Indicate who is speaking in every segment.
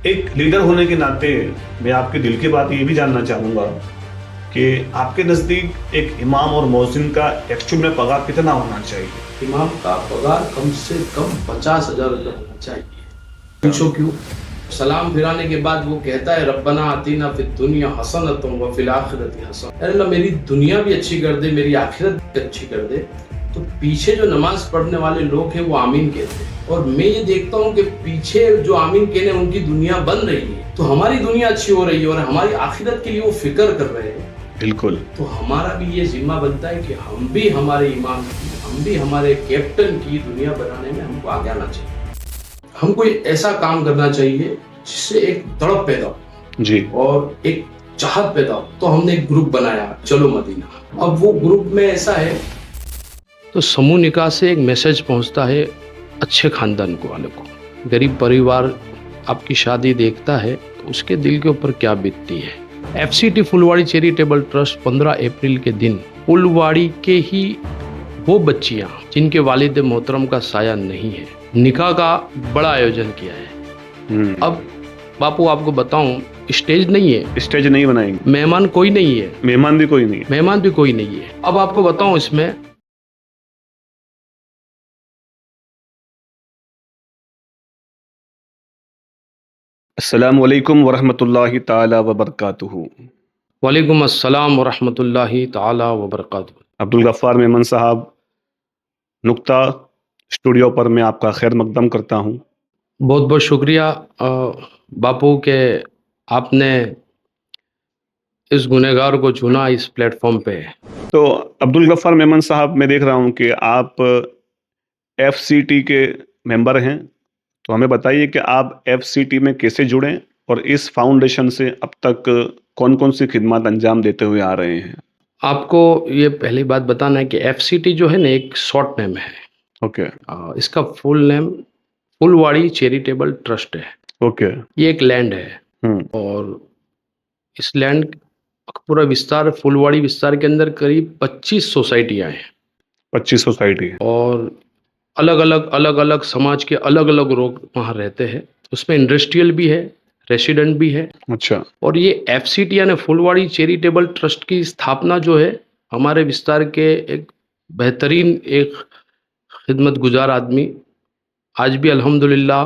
Speaker 1: एक लीडर होने के नाते मैं आपके दिल की बात ये भी जानना चाहूँगा कि आपके नज़दीक एक इमाम और मौज़िन का एक्चुअल में पगार कितना होना चाहिए?
Speaker 2: इमाम का पगार कम से कम 50,000 रुपये होना चाहिए। पूछो क्यों? सलाम फिराने के बाद वो कहता है रब्बना आतीना फिद दुनिया हसनतुम व फिल आखिरति हसन। अरे अल्लाह मेरी दुनिया भी अच्छी कर दे, मेरी आखिरत भी अच्छी कर दे। तो पीछे जो नमाज पढ़ने वाले लोग हैं वो आमीन कहते हैं, और मैं ये देखता हूँ कि पीछे जो आमीन कहने उनकी दुनिया बन रही है, तो हमारी दुनिया अच्छी हो रही है और हमारी आखिरत के लिए वो फिक्र कर रहे हैं।
Speaker 1: बिल्कुल।
Speaker 2: तो हमारा भी ये जिम्मा बनता है कि हम भी हमारे इमाम की, हम भी हमारे कैप्टन की दुनिया बनाने में हमको आगे आना चाहिए। हमको ऐसा काम करना चाहिए जिससे एक तड़प पैदा हो
Speaker 1: जी,
Speaker 2: और एक चाहत पैदा हो। तो हमने एक ग्रुप बनाया, चलो मदीना। अब वो ग्रुप में ऐसा है, तो समूह निकाह से एक मैसेज पहुंचता है अच्छे खानदान को वाले को। गरीब परिवार आपकी शादी देखता है तो उसके दिल के ऊपर क्या बीतती है। एफसीटी फुलवाड़ी चैरिटेबल ट्रस्ट 15 अप्रैल के दिन फुलवाड़ी के ही वो बच्चियां जिनके वालिद मोहतरम का साया नहीं है, निकाह का बड़ा आयोजन किया है। अब बापू आपको बताऊं, स्टेज नहीं है,
Speaker 1: स्टेज नहीं बनाएंगे,
Speaker 2: मेहमान कोई नहीं है,
Speaker 1: मेहमान भी कोई नहीं है।
Speaker 2: मेहमान भी कोई नहीं है। अब आपको बताऊं इसमें
Speaker 1: अस्सलामु अलैकुम वरहमतुल्लाहि ताला वबरकातुहू।
Speaker 2: वालेकुम अस्सलाम वरहमतुल्लाहि ताला वबरकातुहू।
Speaker 1: अब्दुल गफ्फार मेमन साहब, नुक्ता स्टूडियो पर मैं आपका खैर मकदम करता हूँ।
Speaker 2: बहुत बहुत शुक्रिया बापू के आपने इस गुनहगार को चुना इस प्लेटफॉर्म पे।
Speaker 1: तो अब्दुल गफ्फार मेमन साहब, मैं देख रहा हूँ कि आप एफसीटी के मेंबर हैं, तो हमें बताइए कि आप एफसीटी में कैसे जुड़े और इस फाउंडेशन से अब तक कौन कौन सी खिदमत अंजाम देते हुए आ रहे हैं।
Speaker 2: आपको ये पहली बात बताना है कि एफसीटी जो है ना, एक शॉर्ट नेम है।
Speaker 1: ओके।
Speaker 2: इसका फुल नेम फुलवाड़ी चैरिटेबल ट्रस्ट है।
Speaker 1: ओके।
Speaker 2: ये एक लैंड है, और इस लैंड का पूरा विस्तार, फुलवाड़ी विस्तार के अंदर करीब 25 सोसाइटियाँ हैं।
Speaker 1: 25 सोसाइटी।
Speaker 2: और अलग अलग समाज के अलग अलग लोग वहाँ रहते हैं। उसमें इंडस्ट्रियल भी है, रेसिडेंट भी है।
Speaker 1: अच्छा।
Speaker 2: और ये एफसीटी यानी फुलवाड़ी चैरिटेबल ट्रस्ट की स्थापना जो है, हमारे विस्तार के एक बेहतरीन एक खिदमत गुजार आदमी, आज भी अल्हम्दुलिल्लाह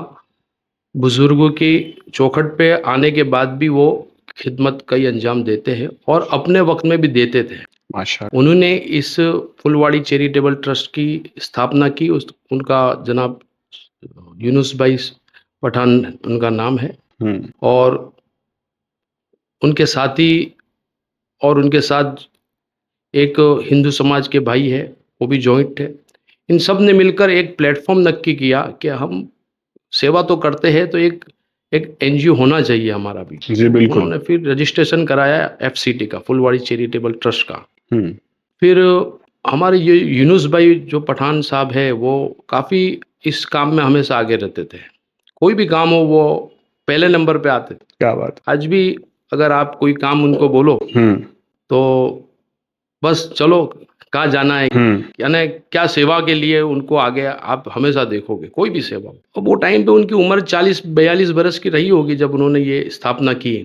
Speaker 2: बुजुर्गों की चौखट पे आने के बाद भी वो खिदमत कई अंजाम देते हैं और अपने वक्त में भी देते थे।
Speaker 1: माशाअल्लाह।
Speaker 2: उन्होंने इस फुलवाड़ी चैरिटेबल ट्रस्ट की स्थापना की। उनका जनाब यूनुस भाई पठान उनका नाम है। और उनके साथी और उनके साथ एक हिंदू समाज के भाई है, वो भी जॉइंट है। इन सब ने मिलकर एक प्लेटफॉर्म नक्की किया कि हम सेवा तो करते हैं, तो एक एक एनजीओ होना चाहिए हमारा भी।
Speaker 1: जी बिल्कुल।
Speaker 2: उन्होंने फिर रजिस्ट्रेशन कराया एफसीटी का, फुलवाड़ी चैरिटेबल ट्रस्ट का।
Speaker 1: हम्म।
Speaker 2: फिर हमारे ये यूनुस भाई जो पठान साहब है, वो काफ़ी इस काम में हमेशा आगे रहते थे। कोई भी काम हो वो पहले नंबर पे आते थे।
Speaker 1: क्या बात।
Speaker 2: आज भी अगर आप कोई काम उनको बोलो तो बस चलो कहाँ जाना है, यानी क्या सेवा के लिए उनको आगे आप हमेशा देखोगे, कोई भी सेवा। अब वो टाइम पे उनकी उम्र 40-42 बरस की रही होगी जब उन्होंने ये स्थापना की।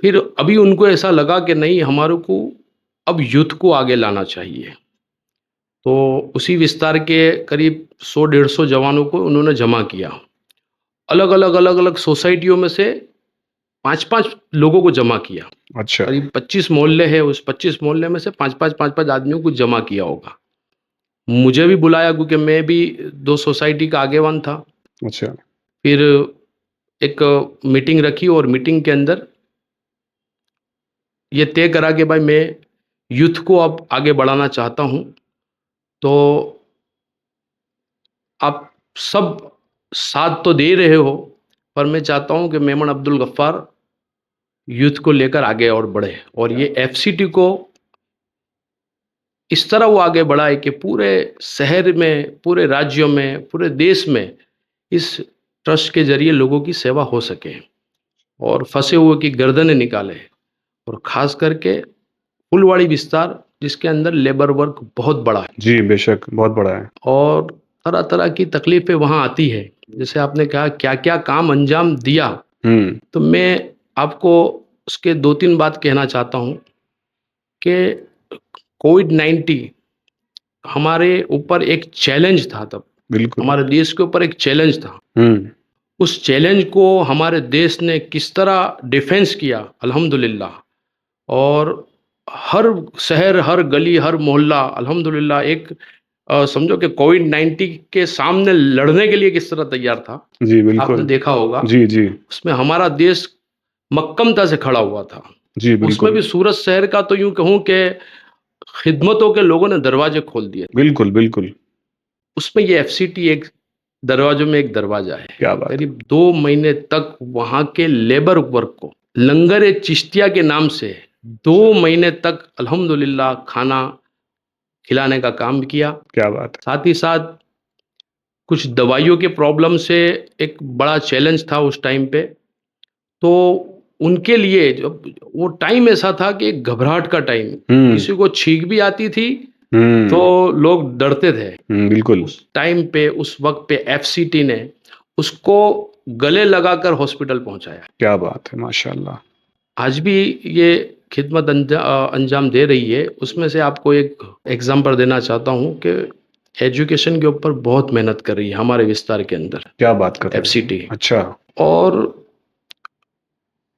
Speaker 2: फिर अभी उनको ऐसा लगा कि नहीं, हमारे को अब यूथ को आगे लाना चाहिए। तो उसी विस्तार के करीब 100-150 जवानों को उन्होंने जमा किया। अलग अलग सोसाइटियों में से 5-5 लोगों को जमा किया।
Speaker 1: अच्छा।
Speaker 2: करीब 25 मोहल्ले हैं, उस 25 मोहल्ले में से 5-5 आदमियों को जमा किया होगा। मुझे भी बुलाया क्योंकि मैं भी 2 सोसाइटी का आगेवान था।
Speaker 1: अच्छा।
Speaker 2: फिर एक मीटिंग रखी और मीटिंग के अंदर ये तय करा कि भाई मैं यूथ को अब आगे बढ़ाना चाहता हूँ, तो आप सब साथ तो दे रहे हो, पर मैं चाहता हूँ कि मेमन अब्दुल गफ्फार यूथ को लेकर आगे और बढ़े। और ये एफसीटी को इस तरह वो आगे बढ़ा है कि पूरे शहर में, पूरे राज्यों में, पूरे देश में इस ट्रस्ट के जरिए लोगों की सेवा हो सके और फंसे हुए की गर्दनें निकाले। और ख़ास करके फुलवाड़ी विस्तार जिसके अंदर लेबर वर्क बहुत बड़ा है।
Speaker 1: जी बेशक, बहुत बड़ा है।
Speaker 2: और तरह तरह की तकलीफ़ें वहाँ आती है। जैसे आपने कहा क्या क्या काम अंजाम दिया, तो मैं आपको उसके 2-3 बात कहना चाहता हूँ कि कोविड-19 हमारे ऊपर एक चैलेंज था तब,
Speaker 1: बिल्कुल।
Speaker 2: हमारे देश के ऊपर एक चैलेंज था। उस चैलेंज को हमारे देश ने किस तरह डिफेंस किया अल्हम्दुलिल्लाह, और हर शहर, हर गली, हर मोहल्ला अल्हम्दुलिल्लाह एक समझो कि कोविड-19 के सामने लड़ने के लिए किस तरह तैयार था।
Speaker 1: जी,
Speaker 2: आपने
Speaker 1: बिल्कुल।
Speaker 2: देखा होगा,
Speaker 1: जी, जी।
Speaker 2: उसमें हमारा देश मक्कमता से खड़ा हुआ था।
Speaker 1: जी,
Speaker 2: उसमें
Speaker 1: बिल्कुल।
Speaker 2: भी सूरत शहर का तो यूँ कहूँ कि खिदमतों के लोगों ने दरवाजे खोल दिए।
Speaker 1: बिल्कुल, बिल्कुल।
Speaker 2: उसमें ये एफसीटी एक दरवाजों में एक दरवाजा है।
Speaker 1: क्या बात है!
Speaker 2: करीब 2 महीने तक वहाँ के लेबर वर्क को लंगर-ए-चिश्तिया के नाम से 2 महीने तक अल्हम्दुलिल्लाह खाना खिलाने का काम किया।
Speaker 1: क्या बात है!
Speaker 2: साथ ही साथ कुछ दवाइयों के प्रॉब्लम से एक बड़ा चैलेंज था उस टाइम पे। तो उनके लिए जब वो टाइम ऐसा था कि एक घबराहट का टाइम, किसी को छींक भी आती थी तो लोग डरते थे।
Speaker 1: बिल्कुल।
Speaker 2: उस टाइम पे, उस वक़्त पे एफसीटी ने उसको गले लगाकर हॉस्पिटल पहुँचाया।
Speaker 1: क्या बात है! माशाअल्लाह।
Speaker 2: आज भी ये खिदमत अंजाम दे रही है। उसमें से आपको एक एग्ज़ाम्पल देना चाहता हूँ कि एजुकेशन के ऊपर बहुत मेहनत कर रही है हमारे विस्तार के अंदर
Speaker 1: क्या बात कर रहे हैं?
Speaker 2: एफसीटी।
Speaker 1: अच्छा।
Speaker 2: और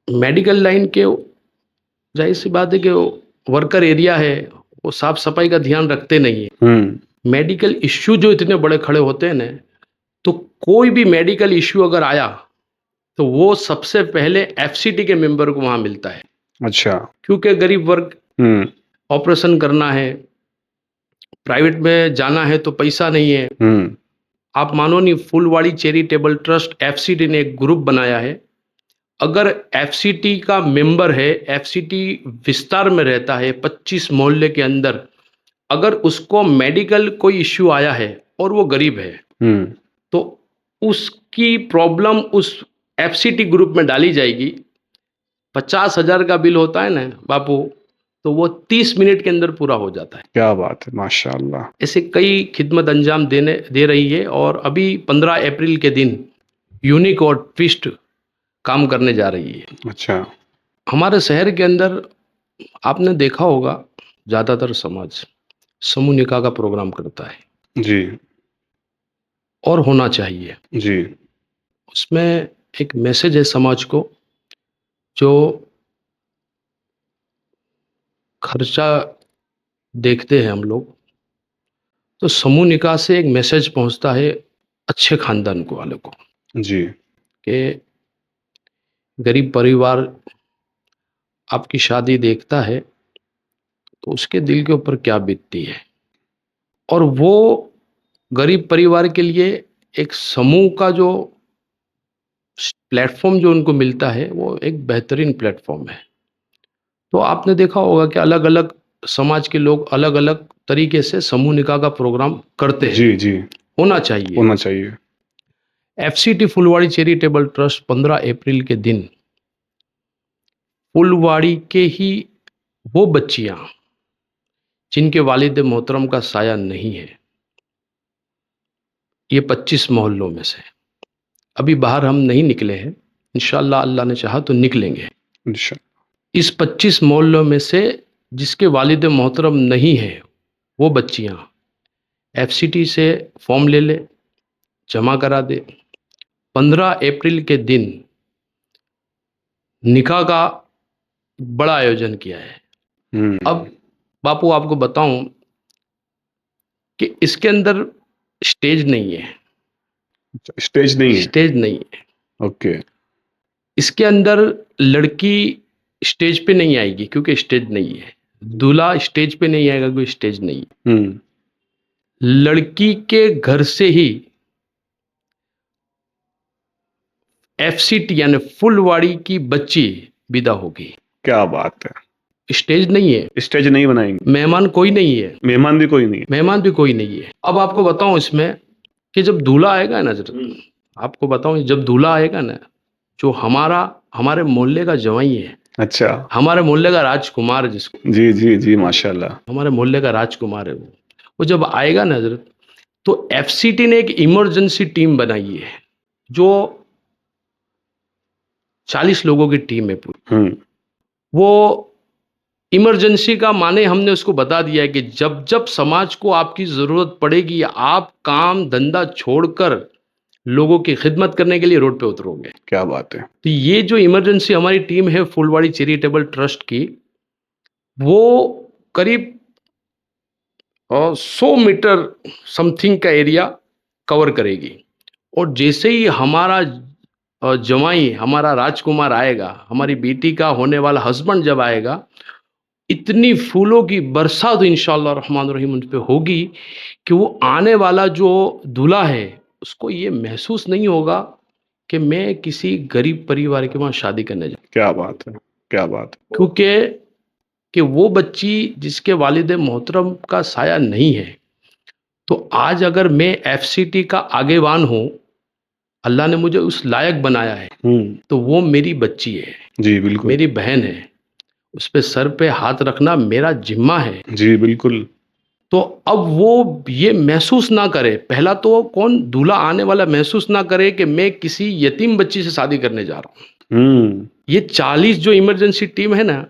Speaker 2: मेडिकल लाइन के ज़ाहिर-सी बात है कि वर्कर एरिया है, वो साफ-सफाई का ध्यान रखते नहीं हैं। मेडिकल इश्यू जो इतने बड़े खड़े होते हैं ना, तो कोई भी मेडिकल इश्यू अगर आया, तो वो सबसे पहले एफसीटी के मेंबर को वहाँ मिलता है।
Speaker 1: अच्छा।
Speaker 2: क्योंकि गरीब वर्ग, ऑपरेशन करना है, प्राइवेट में जाना है तो पैसा नहीं है। आप मानो नहीं, फुलवाड़ी चैरिटेबल ट्रस्ट एफसीटी ने एक ग्रुप बनाया है। अगर एफसीटी का मेंबर है, एफसीटी विस्तार में रहता है 25 मोहल्ले के अंदर, अगर उसको मेडिकल कोई इश्यू आया है और वो गरीब है, तो उसकी प्रॉब्लम उस एफसीटी ग्रुप में डाली जाएगी। 50,000 का बिल होता है ना बापू, तो वो 30 मिनट के अंदर पूरा हो जाता है।
Speaker 1: क्या बात है! माशाअल्लाह।
Speaker 2: ऐसे कई खिदमत अंजाम दे रही है, और अभी 15 अप्रैल के दिन यूनिक और ट्विस्ट काम करने जा रही है।
Speaker 1: अच्छा।
Speaker 2: हमारे शहर के अंदर आपने देखा होगा, ज़्यादातर समाज समूह निकाह का प्रोग्राम करता है,
Speaker 1: जी।
Speaker 2: और होना चाहिए।
Speaker 1: जी।
Speaker 2: उसमें एक मैसेज है समाज को, जो खर्चा देखते हैं हम लोग, तो समूह निकाह से एक मैसेज पहुंचता है अच्छे खानदान को वाले को,
Speaker 1: जी।
Speaker 2: कि गरीब परिवार आपकी शादी देखता है तो उसके दिल के ऊपर क्या बीतती है। और वो गरीब परिवार के लिए एक समूह का जो प्लेटफॉर्म जो उनको मिलता है, वो एक बेहतरीन प्लेटफॉर्म है। तो आपने देखा होगा कि अलग अलग समाज के लोग अलग अलग तरीके से समूह निकाह का प्रोग्राम करते हैं।
Speaker 1: जी, जी।
Speaker 2: होना चाहिए।
Speaker 1: होना चाहिए।
Speaker 2: एफसीटी फुलवाड़ी चैरिटेबल ट्रस्ट 15 अप्रैल के दिन फुलवाड़ी के ही वो बच्चियां जिनके वालिद मोहतरम का साया नहीं है, ये 25 मोहल्लों में से, अभी बाहर हम नहीं निकले हैं, इंशाअल्लाह अल्लाह ने चाहा तो निकलेंगे।
Speaker 1: इंशाअल्लाह।
Speaker 2: इस 25 मोहल्लों में से जिसके वालिद मोहतरम नहीं है, वो बच्चियां एफसीटी से फॉर्म ले ले, जमा करा दे। 15 अप्रैल के दिन निकाह का बड़ा आयोजन किया है। अब बापू आपको बताऊं कि इसके अंदर स्टेज नहीं है।
Speaker 1: स्टेज नहीं है।
Speaker 2: स्टेज नहीं है।
Speaker 1: ओके।
Speaker 2: इसके अंदर लड़की स्टेज पे नहीं आएगी क्योंकि स्टेज नहीं है। दूल्हा स्टेज पे नहीं आएगा क्योंकि स्टेज नहीं है। लड़की के घर से ही एफसीटी यानी फुलवाड़ी की बच्ची विदा होगी।
Speaker 1: क्या बात है!
Speaker 2: स्टेज नहीं है।
Speaker 1: स्टेज नहीं बनाएंगे।
Speaker 2: मेहमान कोई नहीं है।
Speaker 1: मेहमान भी कोई नहीं है।
Speaker 2: मेहमान भी कोई नहीं है। अब आपको बताऊं इसमें कि जब दूल्हा आएगा ना, आपको बताऊं जब दूल्हा आएगा ना, जो हमारे मोहल्ले का जवाई है,
Speaker 1: अच्छा।
Speaker 2: हमारे मोहल्ले का राजकुमार, जिसको
Speaker 1: जी, जी, जी, माशाल्लाह।
Speaker 2: हमारे मोहल्ले का राजकुमार है, वो जब आएगा ना हजरत, तो एफसीटी ने एक इमरजेंसी टीम बनाई है। जो 40 लोगों की टीम है पूरी, वो इमरजेंसी का माने हमने उसको बता दिया है कि जब जब समाज को आपकी ज़रूरत पड़ेगी, आप काम धंधा छोड़कर लोगों की खिदमत करने के लिए रोड पे उतरोगे।
Speaker 1: क्या बात है।
Speaker 2: तो ये जो इमरजेंसी हमारी टीम है फुलवाड़ी चैरिटेबल ट्रस्ट की, वो करीब 100 मीटर समथिंग का एरिया कवर करेगी। और जैसे ही हमारा जवाई, हमारा राजकुमार आएगा, हमारी बेटी का होने वाला हस्बैंड जब आएगा, इतनी फूलों की बरसात इंशाअल्लाह रहमान रहीम उन पे होगी कि वो आने वाला जो दूल्हा है उसको ये महसूस नहीं होगा कि मैं किसी गरीब परिवार के वहाँ शादी करने जा,
Speaker 1: क्या बात है, क्या बात है।
Speaker 2: क्योंकि कि वो बच्ची जिसके वालिद मोहतरम का साया नहीं है। तो आज अगर मैं एफसीटी का आगेवान हूँ, अल्लाह ने मुझे उस लायक बनाया है, तो वो मेरी बच्ची है,
Speaker 1: जी बिल्कुल,
Speaker 2: मेरी बहन है, उस पे सर पे हाथ रखना मेरा जिम्मा है।
Speaker 1: जी बिल्कुल।
Speaker 2: तो अब वो ये महसूस ना करे, पहला तो कौन दूल्हा आने वाला महसूस ना करे कि मैं किसी यतीम बच्ची से शादी करने जा रहा हूँ। ये 40 जो इमरजेंसी टीम है ना,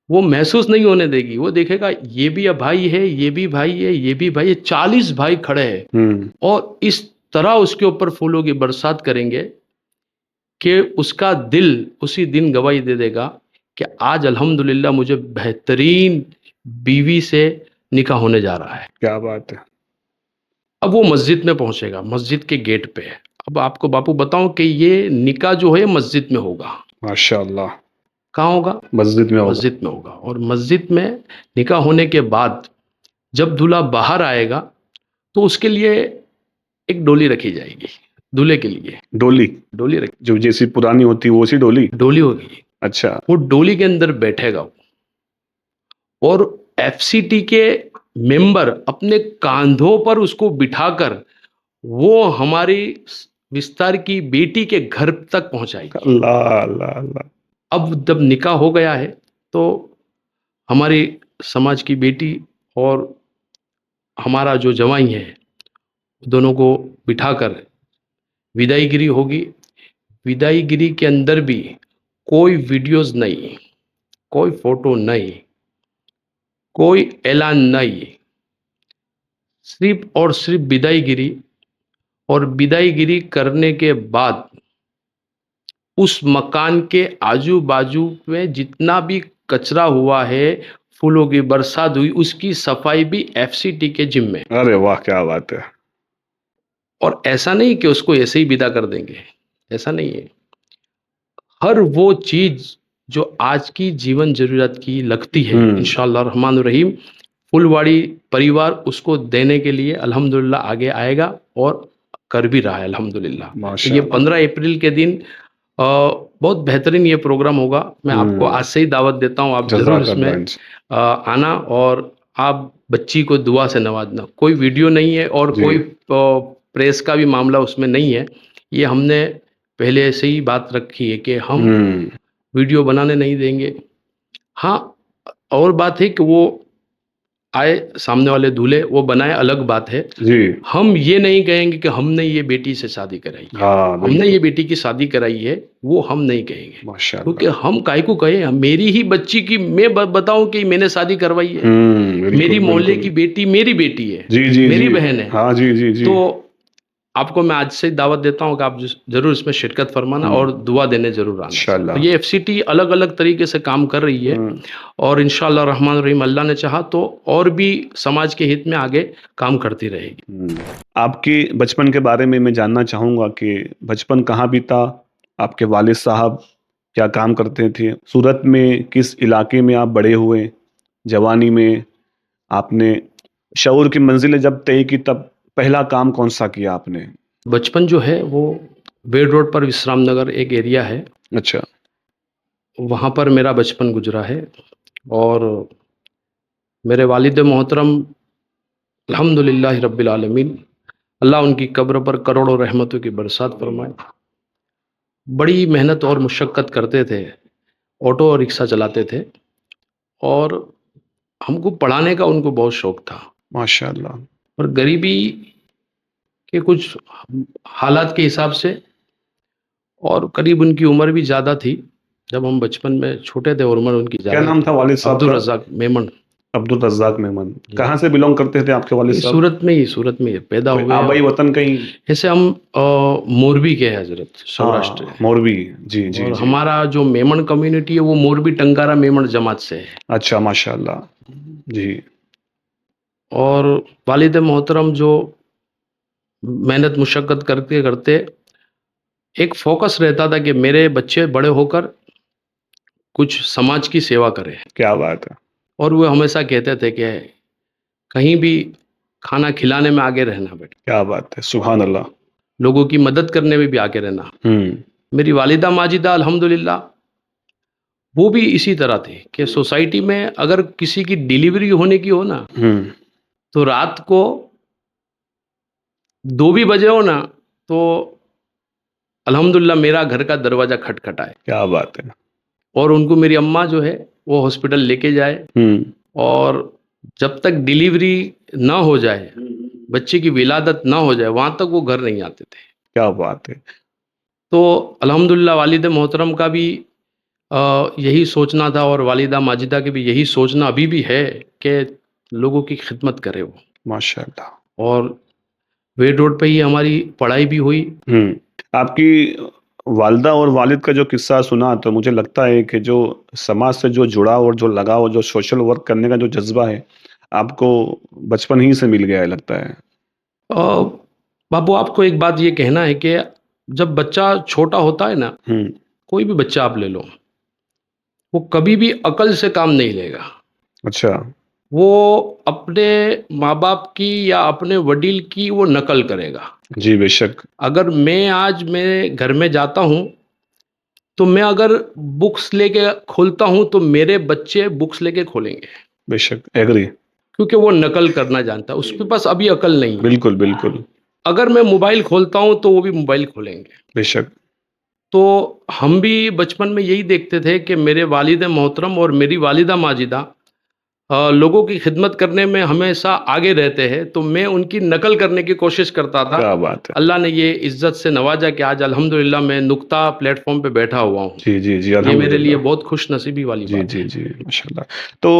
Speaker 2: वो महसूस नहीं होने देगी। वो देखेगा ये भी भाई है, ये भी भाई है, ये भी भाई है, 40 भाई खड़े हैं और इस तरह उसके ऊपर फूलों की बरसात करेंगे कि उसका दिल उसी दिन गवाही दे देगा कि आज अल्हम्दुलिल्लाह मुझे बेहतरीन बीवी से निकाह होने जा रहा है।
Speaker 1: क्या बात है।
Speaker 2: अब वो मस्जिद में पहुंचेगा, मस्जिद के गेट पे। अब आपको बापू बताऊं कि ये निकाह जो है मस्जिद में होगा।
Speaker 1: माशाअल्लाह।
Speaker 2: कहाँ होगा?
Speaker 1: मस्जिद में होगा।
Speaker 2: मस्जिद में होगा। और मस्जिद में निकाह होने के बाद जब दूल्हा बाहर आएगा तो उसके लिए एक डोली रखी जाएगी, दूल्हे के लिए
Speaker 1: डोली?
Speaker 2: डोली रखी,
Speaker 1: जो जैसी पुरानी होती है वैसी डोली?
Speaker 2: डोली होगी।
Speaker 1: अच्छा।
Speaker 2: वो डोली के अंदर बैठेगा और एफसीटी के मेंबर अपने कांधों पर उसको बिठाकर वो हमारी विस्तार की बेटी के घर तक पहुंचाएगी।
Speaker 1: अल्लाह अल्लाह अल्लाह।
Speaker 2: अब जब निकाह हो गया है तो हमारी समाज की बेटी और हमारा जो जवाई है, दोनों को बिठाकर विदाईगिरी होगी। विदाईगिरी के अंदर भी कोई वीडियोस नहीं, कोई फोटो नहीं, कोई ऐलान नहीं, सिर्फ और सिर्फ विदाईगिरी। और विदाईगिरी करने के बाद उस मकान के आजू बाजू में जितना भी कचरा हुआ है, फूलों की बरसात हुई, उसकी सफाई भी एफसीटी के जिम्मे।
Speaker 1: अरे वाह, क्या बात है।
Speaker 2: और ऐसा नहीं कि उसको ऐसे ही विदा कर देंगे, ऐसा नहीं है। हर वो चीज जो आज की जीवन जरूरत की लगती है, इंशाअल्लाह रहमान रहीम फुलवाड़ी परिवार उसको देने के लिए अल्हम्दुलिल्लाह आगे आएगा और कर भी रहा है अल्हम्दुलिल्लाह। तो ये 15 अप्रैल के दिन बहुत बेहतरीन ये प्रोग्राम होगा। मैं आपको आज से ही दावत देता हूँ, आप जरूर इसमें आना और आप बच्ची को दुआ से नवाजना। कोई वीडियो नहीं है और कोई प्रेस का भी मामला उसमें नहीं है। ये हमने पहले से ही बात रखी है कि हम वीडियो बनाने नहीं देंगे। हाँ, और बात है कि वो आए सामने वाले दूल्हे, वो बनाए, अलग बात है जी। हम ये नहीं कहेंगे कि हमने ये बेटी से शादी कराई है, हमने ये बेटी की शादी कराई है, वो हम नहीं कहेंगे। क्योंकि हम काहे को कहे, मेरी ही बच्ची की मैं बताऊं कि मैंने शादी करवाई है। मेरी मोहल्ले की बेटी मेरी बेटी है, जी, जी, मेरी बहन है। हाँ, जी, जी, जी। तो आपको मैं आज से ही दावत देता हूं कि आप जरूर इसमें शिरकत फरमाना और दुआ देने जरूर आना। तो ये एफसीटी अलग अलग तरीके से काम कर रही है और इंशाअल्लाह रहमान रहीम अल्लाह ने चाहा तो और भी समाज के हित में आगे काम करती रहेगी।
Speaker 1: आपके बचपन के बारे में मैं जानना चाहूंगा कि बचपन कहाँ बीता, आपके वालिद साहब क्या काम करते थे, सूरत में किस इलाके में आप बड़े हुए, जवानी में आपने शऊर की मंजिलें जब तय की तब पहला काम कौन सा किया आपने?
Speaker 2: बचपन जो है वो वेड रोड पर विश्राम नगर एक एरिया है।
Speaker 1: अच्छा।
Speaker 2: वहाँ पर मेरा बचपन गुजरा है और मेरे वालिद मोहतरम अल्हम्दुलिल्लाह रब्बिल आलमीन, अल्लाह उनकी कब्र पर करोड़ों रहमतों की बरसात फरमाए। बड़ी मेहनत और मुशक्क़त करते थे, ऑटो और रिक्शा चलाते थे और हमको पढ़ाने का उनको बहुत शौक़ था।
Speaker 1: माशाअल्लाह।
Speaker 2: और गरीबी के कुछ हालात के हिसाब से और करीब उनकी उम्र भी ज़्यादा थी, जब हम बचपन में छोटे थे और उम्र उनकी
Speaker 1: क्या
Speaker 2: ज़्यादा
Speaker 1: नाम
Speaker 2: थी।
Speaker 1: था वालिद साहब
Speaker 2: अब्दुल
Speaker 1: का?
Speaker 2: रज़ाक मेमन।
Speaker 1: अब्दुल रज़ाक मेमन।
Speaker 2: जी।
Speaker 1: कहाँ से बिलॉन्ग करते थे आपके वालिद
Speaker 2: ये
Speaker 1: साहब?
Speaker 2: सूरत में ही पैदा
Speaker 1: कोई
Speaker 2: हुए
Speaker 1: आबाई
Speaker 2: और
Speaker 1: वतन कहीं?
Speaker 2: ऐसे हम मोरबी के हैं हज़रत, सौराष्ट्र
Speaker 1: हाँ,
Speaker 2: है।
Speaker 1: मोरबी। जी, जी,
Speaker 2: और
Speaker 1: जी।
Speaker 2: हमारा जो मेमन कम्युनिटी है वो मोरबी टंकारा मेमन जमात से है।
Speaker 1: अच्छा, माशाअल्लाह। जी।
Speaker 2: और वालिद मोहतरम जो मेहनत मुशक्क़त करते-करते एक फ़ोकस रहता था कि मेरे बच्चे बड़े होकर कुछ समाज की सेवा करें।
Speaker 1: क्या बात है!
Speaker 2: और वो हमेशा कहते थे कि कहीं भी खाना खिलाने में आगे रहना बेटा,
Speaker 1: क्या बात है! सुभान अल्लाह।
Speaker 2: लोगों की मदद करने में भी आगे रहना।
Speaker 1: हुँ,
Speaker 2: मेरी वालिदा माजिदा अल्हम्दुलिल्लाह वो भी इसी तरह थी कि सोसाइटी में अगर किसी की डिलीवरी होने की हो ना,
Speaker 1: हुँ।
Speaker 2: तो रात को 2 भी बजे हो ना, तो अल्हम्दुलिल्लाह मेरा घर का दरवाज़ा खटखटाए
Speaker 1: क्या बात है!
Speaker 2: और उनको मेरी अम्मा जो है वो हॉस्पिटल लेके जाए
Speaker 1: हुँ,
Speaker 2: और जब तक डिलीवरी ना हो जाए, बच्चे की विलादत ना हो जाए, वहाँ तक वो घर नहीं आते थे।
Speaker 1: क्या बात है!
Speaker 2: तो अल्हम्दुलिल्लाह वालिद मोहतरम का भी यही सोचना था और वालिदा माजिदा की भी यही सोचना अभी भी है कि लोगों की खिदमत करे वो।
Speaker 1: माशाअल्लाह।
Speaker 2: और वे रोड पे ही हमारी पढ़ाई भी हुई।
Speaker 1: हुँ। आपकी वालिदा और वालिद का जो किस्सा सुना तो मुझे लगता है कि जो समाज से जो जुड़ाव और जो लगाव, जो सोशल वर्क करने का जो जज़्बा है, आपको बचपन ही से मिल गया है लगता है।
Speaker 2: अ, बाबू आपको एक बात ये कहना है कि जब बच्चा छोटा होता है ना,
Speaker 1: हुँ,
Speaker 2: कोई भी बच्चा आप ले लो, वो कभी भी अकल से काम नहीं लेगा।
Speaker 1: अच्छा।
Speaker 2: वो अपने माँ-बाप की या अपने वडील की वो नकल करेगा।
Speaker 1: जी, बेशक,
Speaker 2: अगर मैं आज मेरे घर में जाता हूँ, तो मैं अगर बुक्स लेके खोलता हूँ, तो मेरे बच्चे बुक्स लेके खोलेंगे,
Speaker 1: बेशक, एग्री।
Speaker 2: क्योंकि वो नकल करना जानता है, उसके पास अभी अकल नहीं है।
Speaker 1: बिल्कुल, बिल्कुल,
Speaker 2: अगर मैं मोबाइल खोलता हूँ, तो वो भी मोबाइल खोलेंगे।
Speaker 1: बेशक।
Speaker 2: तो हम भी बचपन में यही देखते थे कि मेरे वालिद मोहतरम और मेरी वालिदा माजिदा लोगों की खिदमत करने में हमेशा आगे रहते हैं, तो मैं उनकी नकल करने की कोशिश करता था।
Speaker 1: क्या बात है!
Speaker 2: अल्लाह ने ये इज़्ज़त से नवाजा कि आज अल्हम्दुलिल्लाह मैं नुक्ता प्लेटफ़ॉर्म पे बैठा हुआ हूँ।
Speaker 1: जी, जी, जी,
Speaker 2: ये मेरे लिए
Speaker 1: अल्हम्दुलिल्लाह।
Speaker 2: बहुत खुशनसीबी वाली
Speaker 1: जी,
Speaker 2: बात
Speaker 1: जी,
Speaker 2: है।
Speaker 1: जी, माशाल्लाह। तो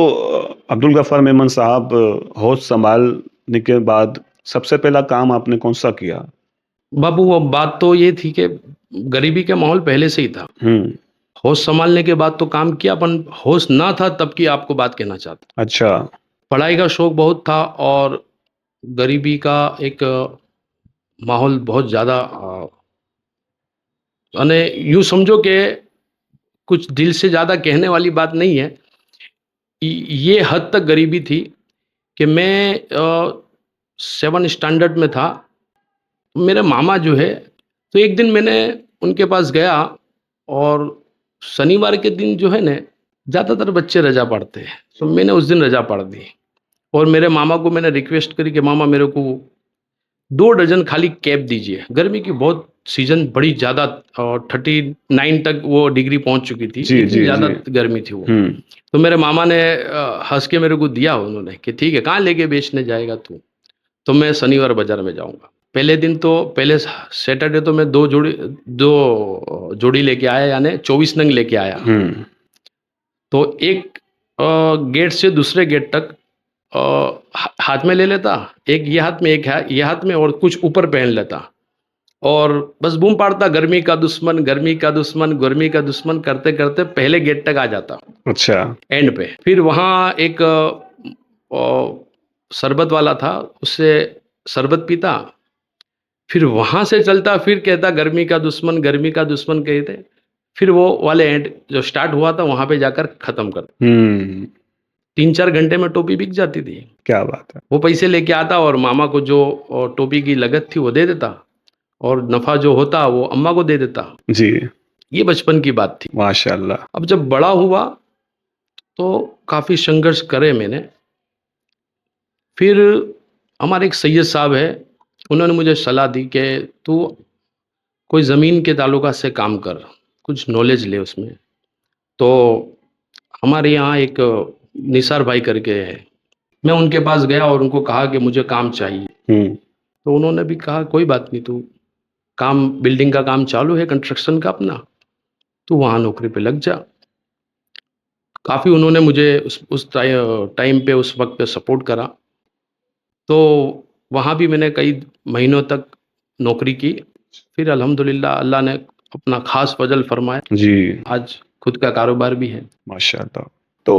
Speaker 1: अब्दुल गफ़्फ़ार मेमन साहब होश सँभालने के बाद सबसे पहला काम आपने कौन-सा किया?
Speaker 2: बाबू अब बात तो ये थी कि गरीबी का माहौल पहले से ही था।
Speaker 1: हुँ,
Speaker 2: होश सँभालने के बाद तो काम किया, पर होश ना था तब की आपको बात कहना चाहता हूँ।
Speaker 1: अच्छा।
Speaker 2: पढ़ाई का शौक बहुत था और गरीबी का एक माहौल बहुत ज़्यादा यानी यूँ समझो कि कुछ दिल से ज़्यादा कहने वाली बात नहीं है। ये हद तक गरीबी थी कि मैं 7 स्टैंडर्ड में था। मेरे मामा जो है, तो एक दिन मैंने उनके पास गया और शनिवार के दिन जो है ना, ज़्यादातर बच्चे रज़ा पढ़ते हैं, तो मैंने उस दिन रज़ा पढ़ दी और मेरे मामा को मैंने रिक्वेस्ट करी कि मामा मेरे को 2 डज़न खाली कैप दीजिए। गर्मी की बहुत सीज़न बड़ी ज़्यादा 39 तक वो डिग्री पहुँच चुकी थी,
Speaker 1: जी,
Speaker 2: इतनी
Speaker 1: जी,
Speaker 2: ज़्यादा
Speaker 1: जी।
Speaker 2: गर्मी थी वो।
Speaker 1: हुँ,
Speaker 2: तो मेरे मामा ने हँस के मेरे को दिया उन्होंने कि ठीक है, कहाँ लेके बेचने जाएगा तू? तो मैं शनिवार बाज़ार में जाऊँगा। पहले दिन तो पहले सैटरडे तो मैं 2 जोड़ी लेके आया यानी 24 नंग लेके आया।
Speaker 1: हुँ,
Speaker 2: तो एक गेट से दूसरे गेट तक अ, हाथ में ले लेता, एक ये हाथ में, एक ये हाथ में और कुछ ऊपर पहन लेता और बस बूम पाड़ता, गर्मी का दुश्मन, गर्मी का दुश्मन, गर्मी का दुश्मन करते-करते पहले गेट तक आ जाता,
Speaker 1: अच्छा।
Speaker 2: एंड पे। फिर वहाँ एक शरबत वाला था, उससे शरबत पीता, फिर वहाँ से चलता, फिर कहता गर्मी का दुश्मन कहते, फिर वो वाले एंड जो स्टार्ट हुआ था वहाँ पे जाकर ख़त्म कर।
Speaker 1: हुँ,
Speaker 2: 3-4 घंटे में टोपी बिक जाती थी।
Speaker 1: क्या बात है!
Speaker 2: वो पैसे लेके आता और मामा को जो टोपी की लगत थी वो दे देता और नफ़ा जो होता वो अम्मा को दे देता।
Speaker 1: जी,
Speaker 2: ये बचपन की बात थी।
Speaker 1: माशाअल्लाह।
Speaker 2: अब जब बड़ा हुआ तो काफ़ी संघर्ष करे मैंने। फिर हमारे एक सैयद साहब हैं, उन्होंने मुझे सलाह दी कि तू कोई ज़मीन के ताल्लुकात से काम कर, कुछ नॉलेज ले उसमें। तो हमारे यहाँ एक निसार भाई करके है, मैं उनके पास गया और उनको कहा कि मुझे काम चाहिए।
Speaker 1: हुँ,
Speaker 2: तो उन्होंने भी कहा कोई बात नहीं, तू काम, बिल्डिंग का काम चालू है कंस्ट्रक्शन का अपना, तो वहाँ नौकरी पे लग जा। काफ़ी उन्होंने मुझे उस टाइम पे, उस वक़्त पे सपोर्ट करा। तो वहाँ भी मैंने कई महीनों तक नौकरी की। फिर अल्हम्दुलिल्लाह अल्लाह ने अपना ख़ास फ़ज़ल फ़रमाया,
Speaker 1: जी।
Speaker 2: आज खुद का कारोबार भी है।
Speaker 1: माशाअल्लाह। तो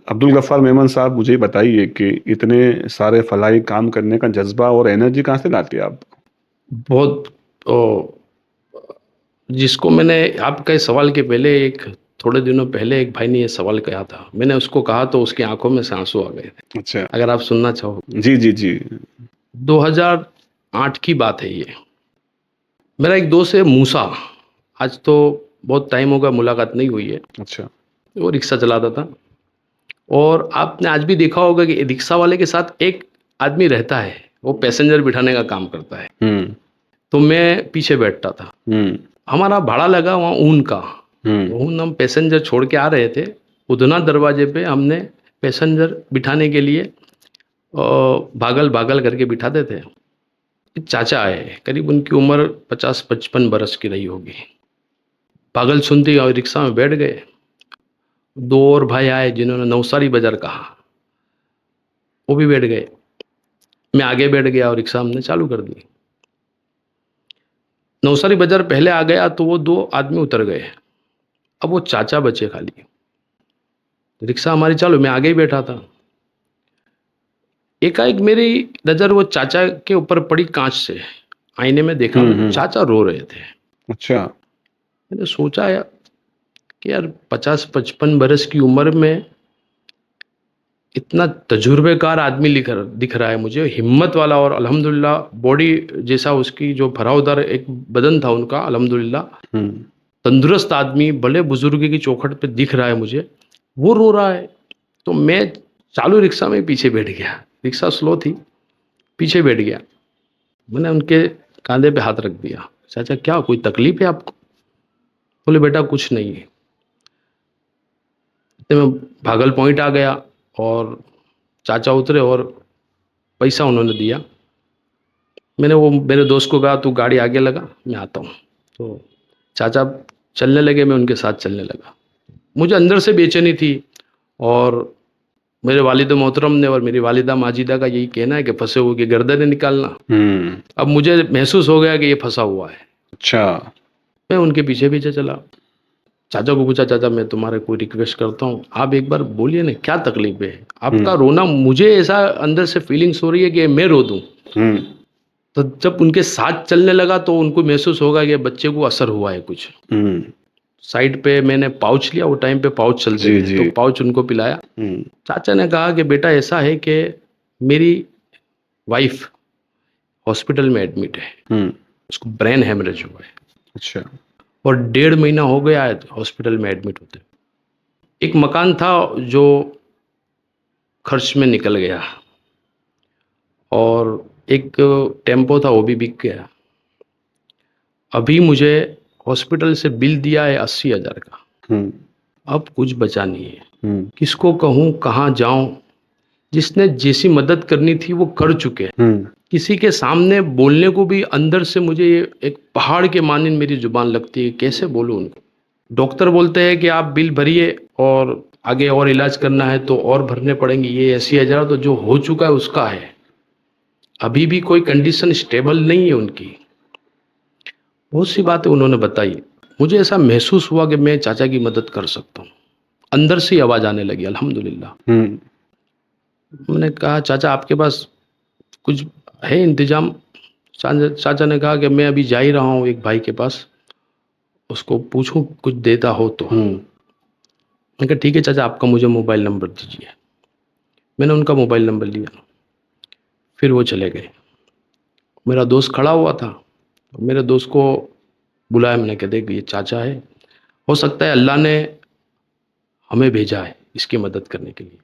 Speaker 1: अब्दुल गफ्फार मेमन साहब, मुझे बताइए कि इतने सारे फलाही काम करने का जज़्बा और एनर्जी कहाँ से लाते हैं आप?
Speaker 2: बहुत जिसको मैंने आपके सवाल के पहले थोड़े दिनों पहले एक भाई ने ये सवाल किया था, मैंने उसको कहा तो उसकी आंखों में से आंसू आ गए थे।
Speaker 1: अच्छा।
Speaker 2: अगर आप सुनना चाहो।
Speaker 1: जी, जी, जी।
Speaker 2: 2008 की बात है ये। मेरा एक दोस्त है मूसा, आज तो बहुत टाइम हो गया, मुलाकात नहीं हुई है।
Speaker 1: अच्छा।
Speaker 2: वो रिक्शा चलाता था और आपने आज भी देखा होगा कि रिक्शा वाले के साथ एक आदमी रहता है, वो पैसेंजर बिठाने का काम करता है। तो मैं पीछे बैठता था। हमारा भाड़ा लगा वहाँ ऊन का। ऊन हम पैसेंजर छोड़ के आ रहे थे, उधना दरवाजे पे हमने पैसेंजर बिठाने के लिए भागल भागल करके बिठाते थे। एक चाचा आए, करीब उनकी उम्र 50-55 बरस की रही होगी। पागल सुनते ही और रिक्शा में बैठ गए। दो और भाई आए जिन्होंने नौसारी बाजार कहा, वो भी बैठ गए। मैं आगे बैठ गया और रिक्शा हमने चालू कर दी। नौसारी बाजार पहले आ गया तो वो दो आदमी उतर गए, अब वो चाचा बचे खाली। रिक्शा हमारी चालू, मैं आगे ही बैठा था। एकाएक मेरी नज़र वो चाचा के ऊपर पड़ी कांच से। आईने में देखा मैंने, चाचा रो रहे थे।
Speaker 1: अच्छा।
Speaker 2: मैंने सोचा यार कि यार 50-55 बरस की उम्र में इतना तजुर्बेकार आदमी दिख रहा है मुझे, हिम्मत वाला, और अल्हम्दुलिल्लाह बॉडी जैसा उसकी जो भरावदार एक बदन था उनका, अल्हम्दुलिल्लाह तंदुरुस्त आदमी, बड़े बुजुर्ग की चौखट पे दिख रहा है मुझे, वो रो रहा है। तो मैं चालू रिक्शा में पीछे बैठ गया, रिक्शा स्लो थी, पीछे बैठ गया। मैंने उनके कंधे पे हाथ रख दिया, चाचा क्या कोई तकलीफ है आपको? बोले बेटा कुछ नहीं है। तो मैं भागल पॉइंट आ गया और चाचा उतरे और पैसा उन्होंने दिया। मैंने वो मेरे दोस्त को कहा तू गाड़ी आगे लगा, मैं आता हूँ। तो चाचा चलने लगे, मैं उनके साथ चलने लगा। मुझे अंदर से बेचैनी थी और मेरे वालिद मोहतरम ने और मेरी वालिदा माजिदा का यही कहना है कि फंसे हुए की गर्दनें निकालना। अब मुझे महसूस हो गया कि ये फंसा हुआ है।
Speaker 1: अच्छा।
Speaker 2: मैं उनके पीछे पीछे चला। चाचा को पूछा, चाचा मैं तुम्हारे कोई रिक्वेस्ट करता हूँ, आप एक बार बोलिए ना क्या तकलीफ है? आपका रोना, मुझे ऐसा अंदर से फीलिंग्स हो रही है कि मैं रो दूँ। तो जब उनके साथ चलने लगा तो उनको महसूस होगा कि बच्चे को असर हुआ है कुछ। साइड पे मैंने पाउच लिया, वो टाइम पे पाउच चलते थे, तो पाउच उनको पिलाया। चाचा ने कहा कि बेटा ऐसा है कि मेरी वाइफ हॉस्पिटल में एडमिट है, उसको ब्रेन हेमरेज हुआ है।
Speaker 1: अच्छा। और
Speaker 2: 1.5 महीना हो गया है हॉस्पिटल में एडमिट होते। एक मकान था जो खर्च में निकल गया और एक टेम्पो था वो भी बिक गया। अभी मुझे हॉस्पिटल से बिल दिया है 80,000 का। अब कुछ बचा नहीं है। किसको कहूँ, कहाँ जाऊं? जिसने जैसी मदद करनी थी वो कर चुके हैं। किसी के सामने बोलने को भी अंदर से मुझे एक पहाड़ के मानिंद मेरी जुबान लगती है, कैसे बोलूं उनको? डॉक्टर बोलते हैं कि आप बिल भरिए और आगे और इलाज करना है तो और भरने पड़ेंगे, ये 80,000 तो जो हो चुका है उसका है। अभी भी कोई कंडीशन स्टेबल नहीं है उनकी। बहुत सी बातें उन्होंने बताई। मुझे ऐसा महसूस हुआ कि मैं चाचा की मदद कर सकता हूँ। अंदर से आवाज़ आने लगी अल्हम्दुलिल्लाह। मैंने कहा चाचा आपके पास कुछ है इंतजाम? चाचा ने कहा कि मैं अभी जा ही रहा हूँ एक भाई के पास, उसको पूछूं कुछ देता हो तो। मैंने कहा ठीक है चाचा, आपका मुझे मोबाइल नंबर दीजिए। मैंने उनका मोबाइल नंबर लिया, फिर वो चले गए। मेरा दोस्त खड़ा हुआ था, मेरे दोस्त को बुलाया, मैंने कहा देख ये चाचा है, हो सकता है अल्लाह ने हमें भेजा है इसकी मदद करने के लिए,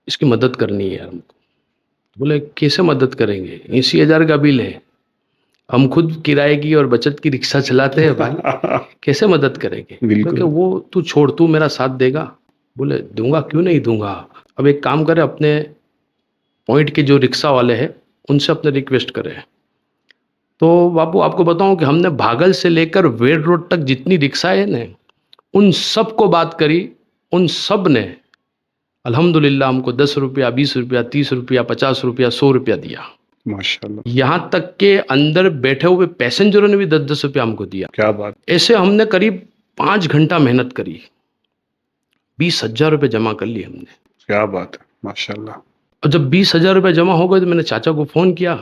Speaker 2: इसकी मदद करनी है यार हमको। बोले कैसे मदद करेंगे? 80,000 का बिल है, हम खुद किराए की और बचत की रिक्शा चलाते हैं भाई, कैसे मदद करेंगे? क्योंकि वो तू छोड़, तू मेरा साथ देगा? बोले दूंगा, क्यों नहीं दूंगा। अब एक काम करे, अपने पॉइंट के जो रिक्शा वाले हैं उनसे अपने रिक्वेस्ट करे, तो बापू आपको बताऊं कि हमने भागल से लेकर वेड रोड तक जितनी रिक्शा है ना, उन सब को बात करी, उन सब ने अल्हम्दुलिल्लाह हमको 10 रुपया, 20 रुपया, 30 रुपया, 50 रुपया, 100 रुपया दिया।
Speaker 1: माशाल्लाह,
Speaker 2: यहाँ तक के अंदर बैठे हुए पैसेंजरों ने भी 10-10 रुपया हमको दिया।
Speaker 1: क्या बात!
Speaker 2: ऐसे हमने करीब 5 घंटा मेहनत करी, 20,000 रुपये जमा कर लिए हमने।
Speaker 1: क्या बात है! माशाल्लाह।
Speaker 2: और जब 20,000 रुपये जमा हो गए तो मैंने चाचा को फ़ोन किया,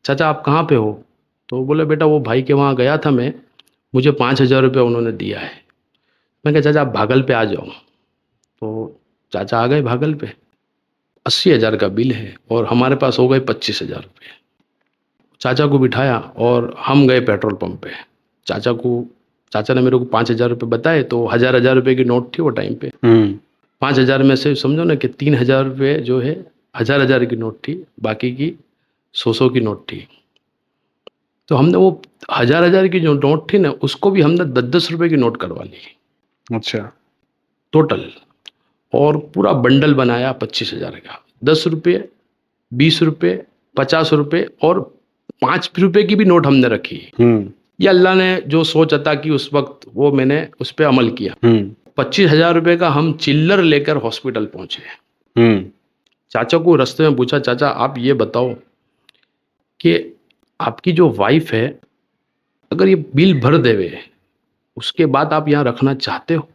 Speaker 2: चाचा आप कहाँ पे हो? तो बोले बेटा वो भाई के वहाँ गया था मैं, मुझे 5,000 रुपये उन्होंने दिया है। मैं कहा चाचा आप भागल पे आ जाओ। तो चाचा आ गए भागल पे, 80,000 का बिल है और हमारे पास हो गए 25,000 रुपये। चाचा को बिठाया और हम गए पेट्रोल पंप पे। चाचा ने मेरे को 5,000 रुपये बताए, तो हज़ार रुपये की नोट थी वो टाइम पे। 5,000 में से समझो ना कि 3,000 रुपये जो है हज़ार की नोट थी, बाकी की 100 की नोट थी। तो हमने वो हज़ार की जो नोट थी ना, उसको भी हमने 10-10 रुपये की नोट करवा ली
Speaker 1: अच्छा।
Speaker 2: टोटल, और पूरा बंडल बनाया 25,000 का। 10 रुपये, 20 रुपये, 50 रुपये और 5 रुपये की भी नोट हमने रखी। ये अल्लाह ने जो सोचा था कि उस वक्त वो मैंने उस पर अमल किया। 25,000 रुपये का हम चिल्लर लेकर हॉस्पिटल पहुंचे। चाचा को रास्ते में पूछा, चाचा आप ये बताओ कि आपकी जो वाइफ है, अगर ये बिल भर देवे उसके बाद आप यहाँ रखना चाहते हो?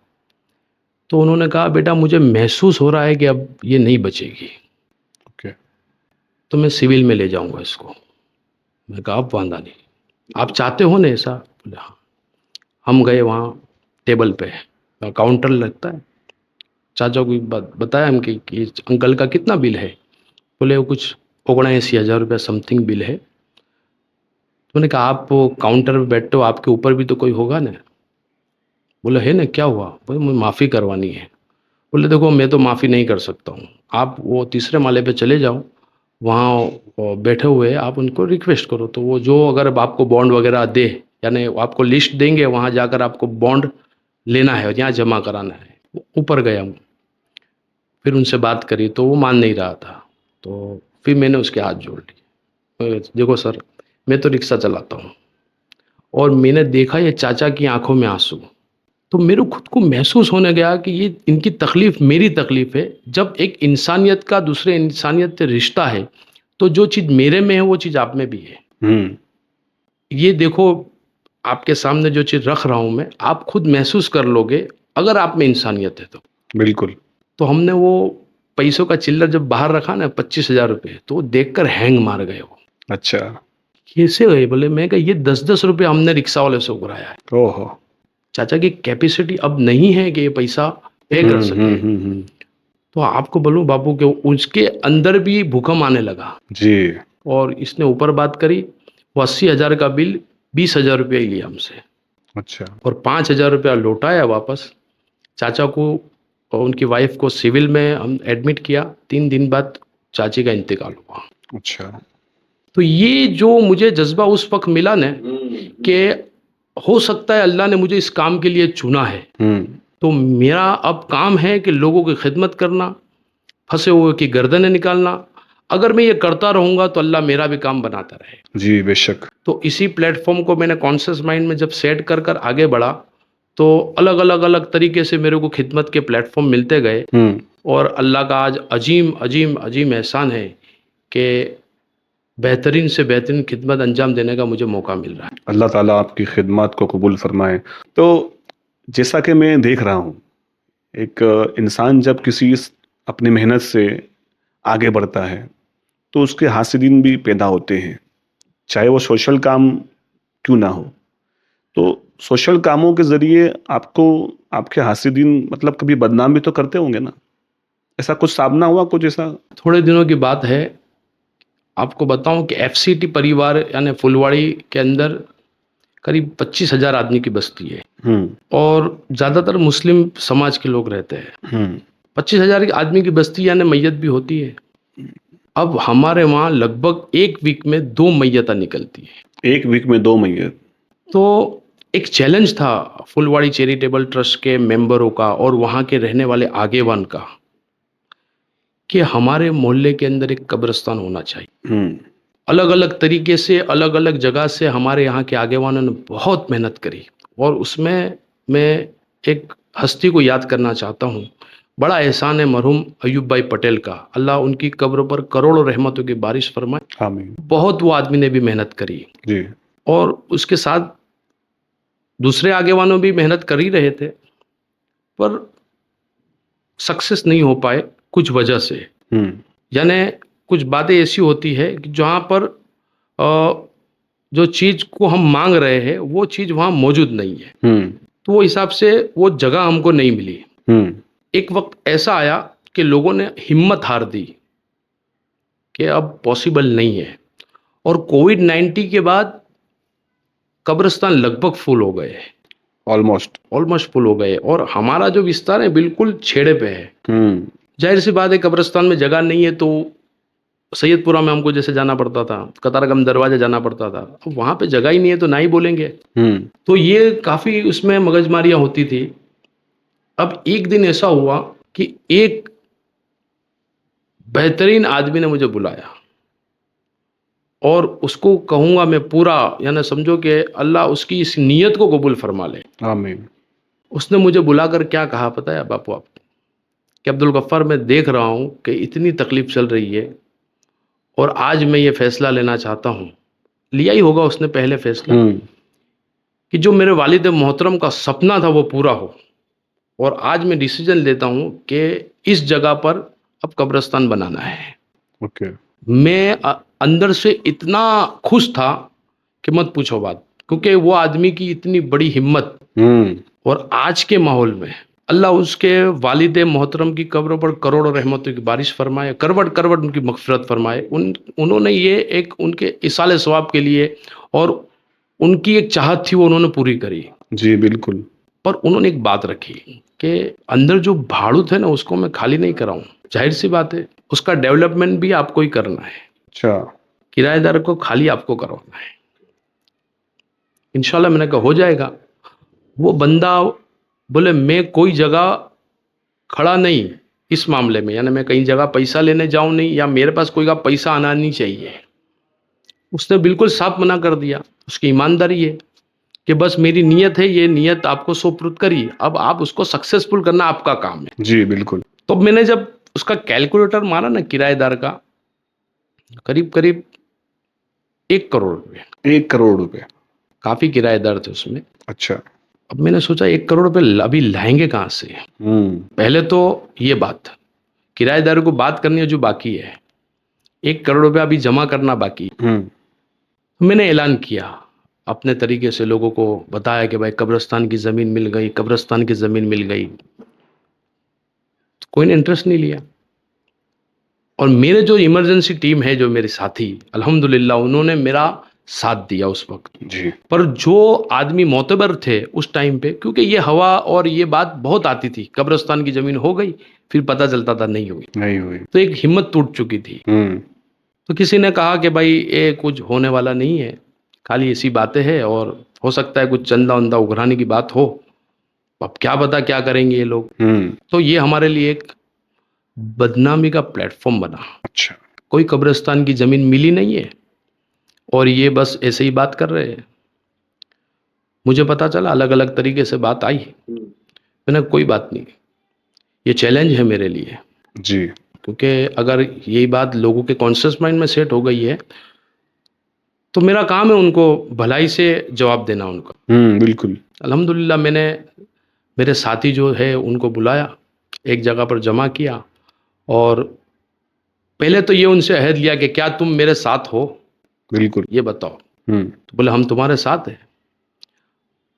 Speaker 2: तो उन्होंने कहा बेटा मुझे महसूस हो रहा है कि अब ये नहीं बचेगी,
Speaker 1: ओके,
Speaker 2: तो मैं सिविल में ले जाऊंगा इसको। मैं कहा आप वांदा नहीं, आप चाहते हो ना ऐसा? बोले हाँ। हम गए वहाँ टेबल पे, काउंटर लगता है। चाचा को एक बात बताया हम कि अंकल का कितना बिल है? बोले वो कुछ 79,000 रुपया समथिंग बिल है। तो मैंने कहा आप काउंटर पे बैठते हो, आपके ऊपर भी तो कोई होगा ना? बोले है ना, क्या हुआ? बोले मुझे माफ़ी करवानी है। बोले देखो मैं तो माफ़ी नहीं कर सकता हूँ, आप वो तीसरे माले पे चले जाओ, वहाँ बैठे हुए आप उनको रिक्वेस्ट करो, तो वो जो अगर आपको बॉन्ड वगैरह दे, यानी आपको लिस्ट देंगे, वहाँ जाकर आपको बॉन्ड लेना है और यहाँ जमा कराना है। ऊपर गया हूँ, फिर उनसे बात करी तो वो मान नहीं रहा था, तो फिर मैंने उसके हाथ जोड़ लिए। देखो सर मैं तो रिक्शा चलाता हूँ और मैंने देखा ये चाचा की आंखों में आंसू, तो मेरे खुद को महसूस होने गया कि ये इनकी तकलीफ़ मेरी तकलीफ़ है। जब एक इंसानियत का दूसरे इंसानियत से रिश्ता है, तो जो चीज़ मेरे में है वो चीज़ आप में भी है। ये देखो आपके सामने जो चीज़ रख रहा हूँ मैं, आप खुद महसूस कर लोगे अगर आप में इंसानियत है तो।
Speaker 1: बिल्कुल।
Speaker 2: तो हमने वो पैसों का चिल्लर जब बाहर रखा ना 25,000 रुपये, तो वो देखकर हैंग मार गए वो।
Speaker 1: अच्छा।
Speaker 2: कैसे गए? बोले मैं कहा ये 10-10 रुपये हमने रिक्शा वाले से उगराया है।
Speaker 1: ओहो!
Speaker 2: चाचा की कैपेसिटी अब नहीं है कि ये पैसा पे कर सके। तो आपको बोलूं बापू कि उसके अंदर भी भूकंप आने लगा
Speaker 1: जी।
Speaker 2: और इसने ऊपर बात करी, वो 80,000 का बिल 20,000 रुपया ही लिया हमसे
Speaker 1: अच्छा।
Speaker 2: और 5,000 रुपया लौटाया वापस। चाचा को और उनकी वाइफ को सिविल में हम एडमिट किया। 3 दिन बाद चाची का इंतकाल हुआ।
Speaker 1: अच्छा।
Speaker 2: तो ये जो मुझे जज्बा उस वक्त मिला ना कि हो सकता है अल्लाह ने मुझे इस काम के लिए चुना है, तो मेरा अब काम है कि लोगों की खिदमत करना, फंसे हुए की गर्दनें निकालना। अगर मैं ये करता रहूँगा तो अल्लाह मेरा भी काम बनाता रहे।
Speaker 1: जी, बेशक।
Speaker 2: तो इसी प्लेटफॉर्म को मैंने कॉन्शियस माइंड में जब सेट कर कर आगे बढ़ा, तो अलग तरीके से मेरे को खिदमत के प्लेटफॉर्म मिलते गए और अल्लाह का आज अजीम एहसान है कि बेहतरीन से बेहतरीन खिदमत अंजाम देने का मुझे मौका मिल रहा है।
Speaker 1: अल्लाह ताला आपकी खिदमत को कबूल फरमाए। तो जैसा कि मैं देख रहा हूँ, एक इंसान जब किसी अपनी मेहनत से आगे बढ़ता है, तो उसके हासिदीन भी पैदा होते हैं, चाहे वो सोशल काम क्यों ना हो। तो सोशल कामों के ज़रिए आपको आपके हासिदीन मतलब कभी बदनाम भी तो करते होंगे ना? ऐसा कुछ सामना हुआ कुछ ऐसा?
Speaker 2: थोड़े दिनों की बात है, आपको बताऊं कि एफसीटी परिवार यानी फुलवाड़ी के अंदर करीब 25,000 आदमी की बस्ती है और ज़्यादातर मुस्लिम समाज के लोग रहते हैं। 25,000 आदमी की बस्ती यानी मैयत भी होती है। अब हमारे वहाँ लगभग 1 वीक में 2 मैयत निकलती है।
Speaker 1: 1 वीक में 2 मैयत? तो
Speaker 2: एक चैलेंज था फुलवाड़ी चैरिटेबल ट्रस्ट के मेंबरों का और वहाँ के रहने वाले आगेवान का कि हमारे मोहल्ले के अंदर एक कब्रिस्तान होना चाहिए। अलग अलग तरीके से, अलग अलग जगह से हमारे यहाँ के आगेवानों ने बहुत मेहनत करी। और उसमें मैं एक हस्ती को याद करना चाहता हूँ। बड़ा एहसान है मरहूम अयूब भाई पटेल का, अल्लाह उनकी कब्र पर करोड़ों रहमतों की बारिश फरमाए।
Speaker 1: आमीन।
Speaker 2: बहुत वो आदमी ने भी मेहनत करी
Speaker 1: जी।
Speaker 2: और उसके साथ दूसरे आगेवानों भी मेहनत कर ही रहे थे, पर सक्सेस नहीं हो पाए कुछ वजह से। यानी कुछ बातें ऐसी होती है कि जहाँ पर जो चीज़ को हम मांग रहे हैं वो चीज़ वहाँ मौजूद नहीं है, तो वो हिसाब से वो जगह हमको नहीं मिली। एक वक्त ऐसा आया कि लोगों ने हिम्मत हार दी कि अब पॉसिबल नहीं है, और कोविड-19 के बाद कब्रिस्तान लगभग फुल हो गए, ऑलमोस्ट फुल हो गए, और हमारा जो विस्तार है बिल्कुल छेड़े पे है। जाहिर सी बात है, कब्रिस्तान में जगह नहीं है तो सैयदपुरा में हमको जैसे जाना पड़ता था, कतारगम दरवाजे जाना पड़ता था, अब वहां पे जगह ही नहीं है तो ना ही बोलेंगे। तो ये काफी उसमें मगजमारियां होती थी। अब एक दिन ऐसा हुआ कि एक बेहतरीन आदमी ने मुझे बुलाया, और उसको कहूंगा मैं पूरा, यानी समझो कि अल्लाह उसकी इस नीयत को कबूल फरमा ले।
Speaker 1: आमीन।
Speaker 2: उसने मुझे बुलाकर क्या कहा पता है बापू आपको, कि अब्दुल गफ्फार, मैं देख रहा हूं कि इतनी तकलीफ चल रही है और आज मैं ये फैसला लेना चाहता हूं, लिया ही होगा उसने पहले फैसला, कि जो मेरे वालिद मोहतरम का सपना था वो पूरा हो, और आज मैं डिसीजन लेता हूं कि इस जगह पर अब कब्रिस्तान बनाना है।
Speaker 1: ओके।
Speaker 2: मैं अंदर से इतना खुश था कि मत पूछो बात, क्योंकि वो आदमी की इतनी बड़ी हिम्मत, और आज के माहौल में अल्लाह उसके वालिद मोहतरम की कब्र पर करोड़ों रहमतों की बारिश फरमाए, करवट करवट उनकी मगफिरत फरमाए। उन्होंने ये एक उनके इसाले सवाब के लिए, और उनकी एक चाहत थी वो उन्होंने पूरी करी।
Speaker 1: जी बिल्कुल।
Speaker 2: पर उन्होंने एक बात रखी कि अंदर जो भाड़ूत है ना उसको मैं खाली नहीं कराऊं। जाहिर सी बात है, उसका डेवलपमेंट भी आपको ही करना है।
Speaker 1: अच्छा।
Speaker 2: किराएदार को खाली आपको करवाना है। इंशाल्लाह मैंने कहा हो जाएगा। वो बंदा बोले मैं कोई जगह खड़ा नहीं इस मामले में, यानी मैं कहीं जगह पैसा लेने जाऊं नहीं, या मेरे पास कोई का पैसा आना नहीं चाहिए। उसने बिल्कुल साफ मना कर दिया। उसकी ईमानदारी है कि बस मेरी नीयत है, ये नीयत आपको सुपुर्द करी, अब आप उसको सक्सेसफुल करना आपका काम है।
Speaker 1: जी बिल्कुल।
Speaker 2: तो मैंने जब उसका कैलकुलेटर मारा ना किराएदार का, करीब करीब 1 करोड़ रुपए।
Speaker 1: 1 करोड़ रुपए?
Speaker 2: काफी किराएदार थे उसमें।
Speaker 1: अच्छा।
Speaker 2: अब मैंने सोचा 1 करोड़ रुपए अभी लाएंगे कहाँ से। पहले तो ये बात किराएदार को बात करनी है जो बाकी है, 1 करोड़ रुपया अभी जमा करना बाकी। मैंने ऐलान किया, अपने तरीके से लोगों को बताया कि भाई कब्रिस्तान की ज़मीन मिल गई, कब्रिस्तान की ज़मीन मिल गई। तो कोई ने इंटरेस्ट नहीं लिया। और मेरे जो इमरजेंसी टीम है, जो मेरे साथी, अल्हम्दुलिल्लाह उन्होंने मेरा साथ दिया उस वक्त।
Speaker 1: जी।
Speaker 2: पर जो आदमी मोतबर थे उस टाइम पे, क्योंकि ये हवा और ये बात बहुत आती थी, कब्रिस्तान की ज़मीन हो गई, फिर पता चलता था नहीं हुई, तो एक हिम्मत टूट चुकी थी। तो किसी ने कहा कि भाई ये कुछ होने वाला नहीं है, खाली ऐसी बातें हैं, और हो सकता है कुछ चंदा वंदा उघराने की बात हो, अब क्या पता क्या करेंगे ये लोग। तो ये हमारे लिए एक बदनामी का प्लेटफॉर्म बना।
Speaker 1: अच्छा। कोई
Speaker 2: कोई कब्रिस्तान की ज़मीन मिली नहीं है और ये बस ऐसे ही बात कर रहे हैं। मुझे पता चला अलग अलग तरीके से बात आई। मैंने कोई बात नहीं, ये चैलेंज है मेरे लिए।
Speaker 1: जी।
Speaker 2: क्योंकि अगर यही बात लोगों के कॉन्शियस माइंड में सेट हो गई है तो मेरा काम है उनको भलाई से जवाब देना उनका।
Speaker 1: बिल्कुल।
Speaker 2: अल्हम्दुलिल्लाह मैंने मेरे साथी जो है उनको बुलाया, एक जगह पर जमा किया, और पहले तो ये उनसे अहद लिया कि क्या तुम मेरे साथ हो,
Speaker 1: बिल्कुल।
Speaker 2: ये बताओ। तो बोले हम तुम्हारे साथ हैं।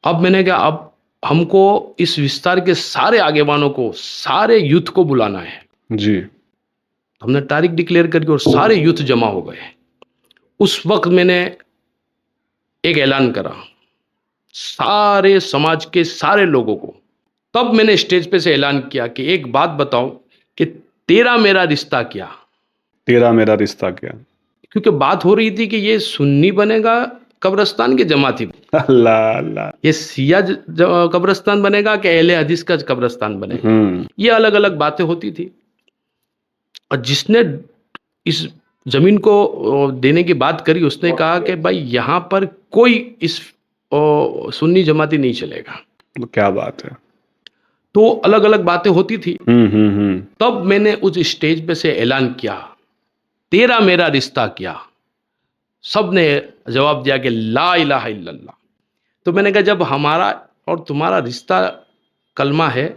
Speaker 2: अब मैंने कहा अब हमको इस विस्तार के सारे आगेवानों को, सारे यूथ को बुलाना है।
Speaker 1: जी।
Speaker 2: हमने तारीख डिक्लेयर करके और सारे यूथ जमा हो गए। उस वक्त मैंने एक ऐलान करा सारे समाज के सारे लोगों को। तब मैंने स्टेज पे से ऐलान किया कि एक बात बताओ कि तेरा मेरा रिश्ता क्या।
Speaker 1: तेरा मेरा रिश्ता क्या?
Speaker 2: क्योंकि बात हो रही थी कि ये सुन्नी बनेगा कब्रिस्तान की जमाती,
Speaker 1: अल्लाह अल्लाह,
Speaker 2: ये सिया कब्रिस्तान बनेगा कि अहले हदीस का कब्रिस्तान बनेगा। ये अलग अलग बातें होती थी। और जिसने इस जमीन को देने की बात करी, उसने कहा कि भाई यहाँ पर कोई इस सुन्नी जमाती नहीं चलेगा।
Speaker 1: क्या बात है।
Speaker 2: तो अलग अलग बातें होती थी। तब मैंने उस स्टेज पे से ऐलान किया, तेरा मेरा रिश्ता क्या। सब ने जवाब दिया कि ला इलाहा इल्लल्लाह। तो मैंने कहा जब हमारा और तुम्हारा रिश्ता कलमा है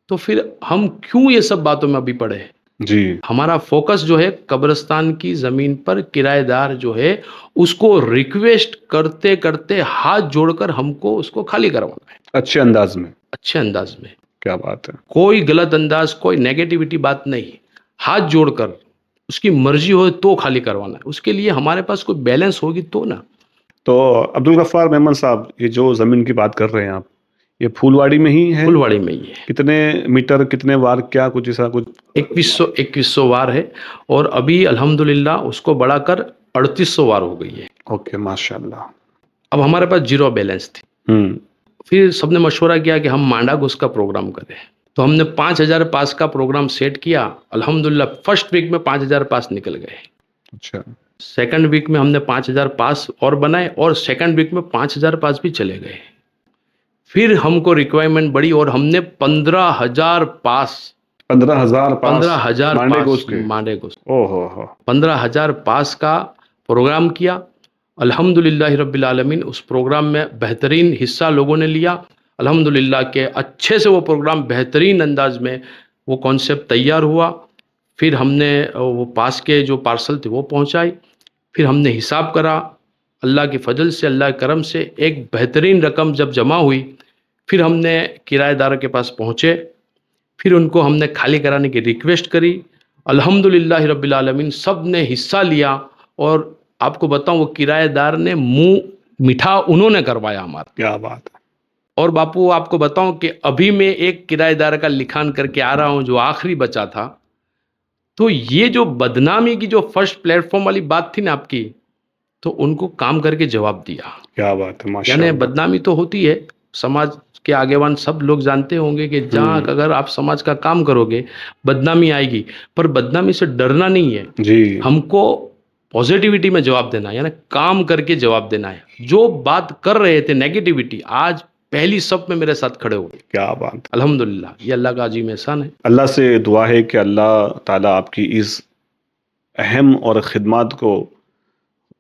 Speaker 2: तो फिर हम क्यों ये सब बातों में अभी पड़े हैं।
Speaker 1: जी।
Speaker 2: हमारा फोकस जो है कब्रिस्तान की जमीन पर किराएदार जो है उसको रिक्वेस्ट करते करते हाथ जोड़कर हमको उसको खाली करवाना है,
Speaker 1: अच्छे अंदाज में।
Speaker 2: अच्छे अंदाज में।
Speaker 1: क्या बात है।
Speaker 2: कोई गलत अंदाज, कोई नेगेटिविटी बात नहीं, हाथ जोड़कर उसकी मर्जी हो तो खाली करवाना है। उसके लिए हमारे पास कोई बैलेंस होगी तो ना।
Speaker 1: तो अब्दुल गफ्फार मेमन साहब, ये जो जमीन की बात कर रहे हैं आप, ये फूलवाड़ी में ही है?
Speaker 2: फुलवाड़ी में ही है।
Speaker 1: कितने मीटर, कितने वार, क्या कुछ ऐसा कुछ?
Speaker 2: 2100 वार है और अभी अल्हम्दुलिल्लाह उसको बढ़ाकर 3800 वार हो गई है।
Speaker 1: ओके, माशाल्लाह।
Speaker 2: अब हमारे पास जीरो बैलेंस थी। फिर सबने मशवरा किया कि हम मांडा घुस का प्रोग्राम करें। तो हमने 5000 पास का प्रोग्राम सेट किया। अल्हम्दुलिल्लाह फर्स्ट वीक में 5000 पास निकल गए।
Speaker 1: अच्छा।
Speaker 2: सेकंड वीक में हमने 5000 पास और बनाए और सेकंड वीक में 5000 पास भी चले गए। फिर हमको रिक्वायरमेंट बढ़ी और हमने 15,000 पास
Speaker 1: 15,000 पास
Speaker 2: 15,000
Speaker 1: मांडे
Speaker 2: पास
Speaker 1: घुस के?
Speaker 2: मांडे घुस
Speaker 1: ओहो हो।
Speaker 2: 15,000 पास का प्रोग्राम किया। अल्हम्दुलिल्लाह रब्बिल आलमीन उस प्रोग्राम में बेहतरीन हिस्सा लोगों ने लिया। अल्हम्दुलिल्लाह के अच्छे से वो प्रोग्राम बेहतरीन अंदाज में वो कॉन्सेप्ट तैयार हुआ। फिर हमने वो पास के जो पार्सल थे वो पहुंचाई। फिर हमने हिसाब करा, अल्लाह के फजल से, अल्लाह के करम से एक बेहतरीन रकम जब जमा हुई, फिर हमने किराएदार के पास पहुँचे। फिर उनको हमने खाली कराने की रिक्वेस्ट करी। अल्हम्दुलिल्लाह रब्बिल आलमीन सब ने हिस्सा लिया और आपको बताऊं वो किराएदार ने मुंह मीठा उन्होंने करवाया हमारा।
Speaker 1: क्या बात है।
Speaker 2: और बापू आपको बताऊं कि अभी मैं एक किराएदार का लिखान करके आ रहा हूं जो आखिरी बचा था। तो ये जो बदनामी की जो फर्स्ट प्लेटफॉर्म वाली बात थी ना आपकी, तो उनको काम करके जवाब दिया।
Speaker 1: क्या बात है,
Speaker 2: यानी
Speaker 1: माशाल्लाह।
Speaker 2: बदनामी तो होती है, समाज के आगेवान सब लोग जानते होंगे कि जहाँ अगर आप समाज का काम करोगे बदनामी आएगी, पर बदनामी से डरना नहीं है।
Speaker 1: जी।
Speaker 2: हमको पॉजिटिविटी में जवाब देना है, यानी काम करके जवाब देना है। जो बात कर रहे थे नेगेटिविटी, आज पहली सब में मेरे साथ खड़े हो गए।
Speaker 1: क्या बात।
Speaker 2: अल्हम्दुलिल्लाह, ये अल्लाह का अजीम एहसान है।
Speaker 1: अल्लाह से दुआ है कि अल्लाह ताला आपकी इस अहम और खिदमत को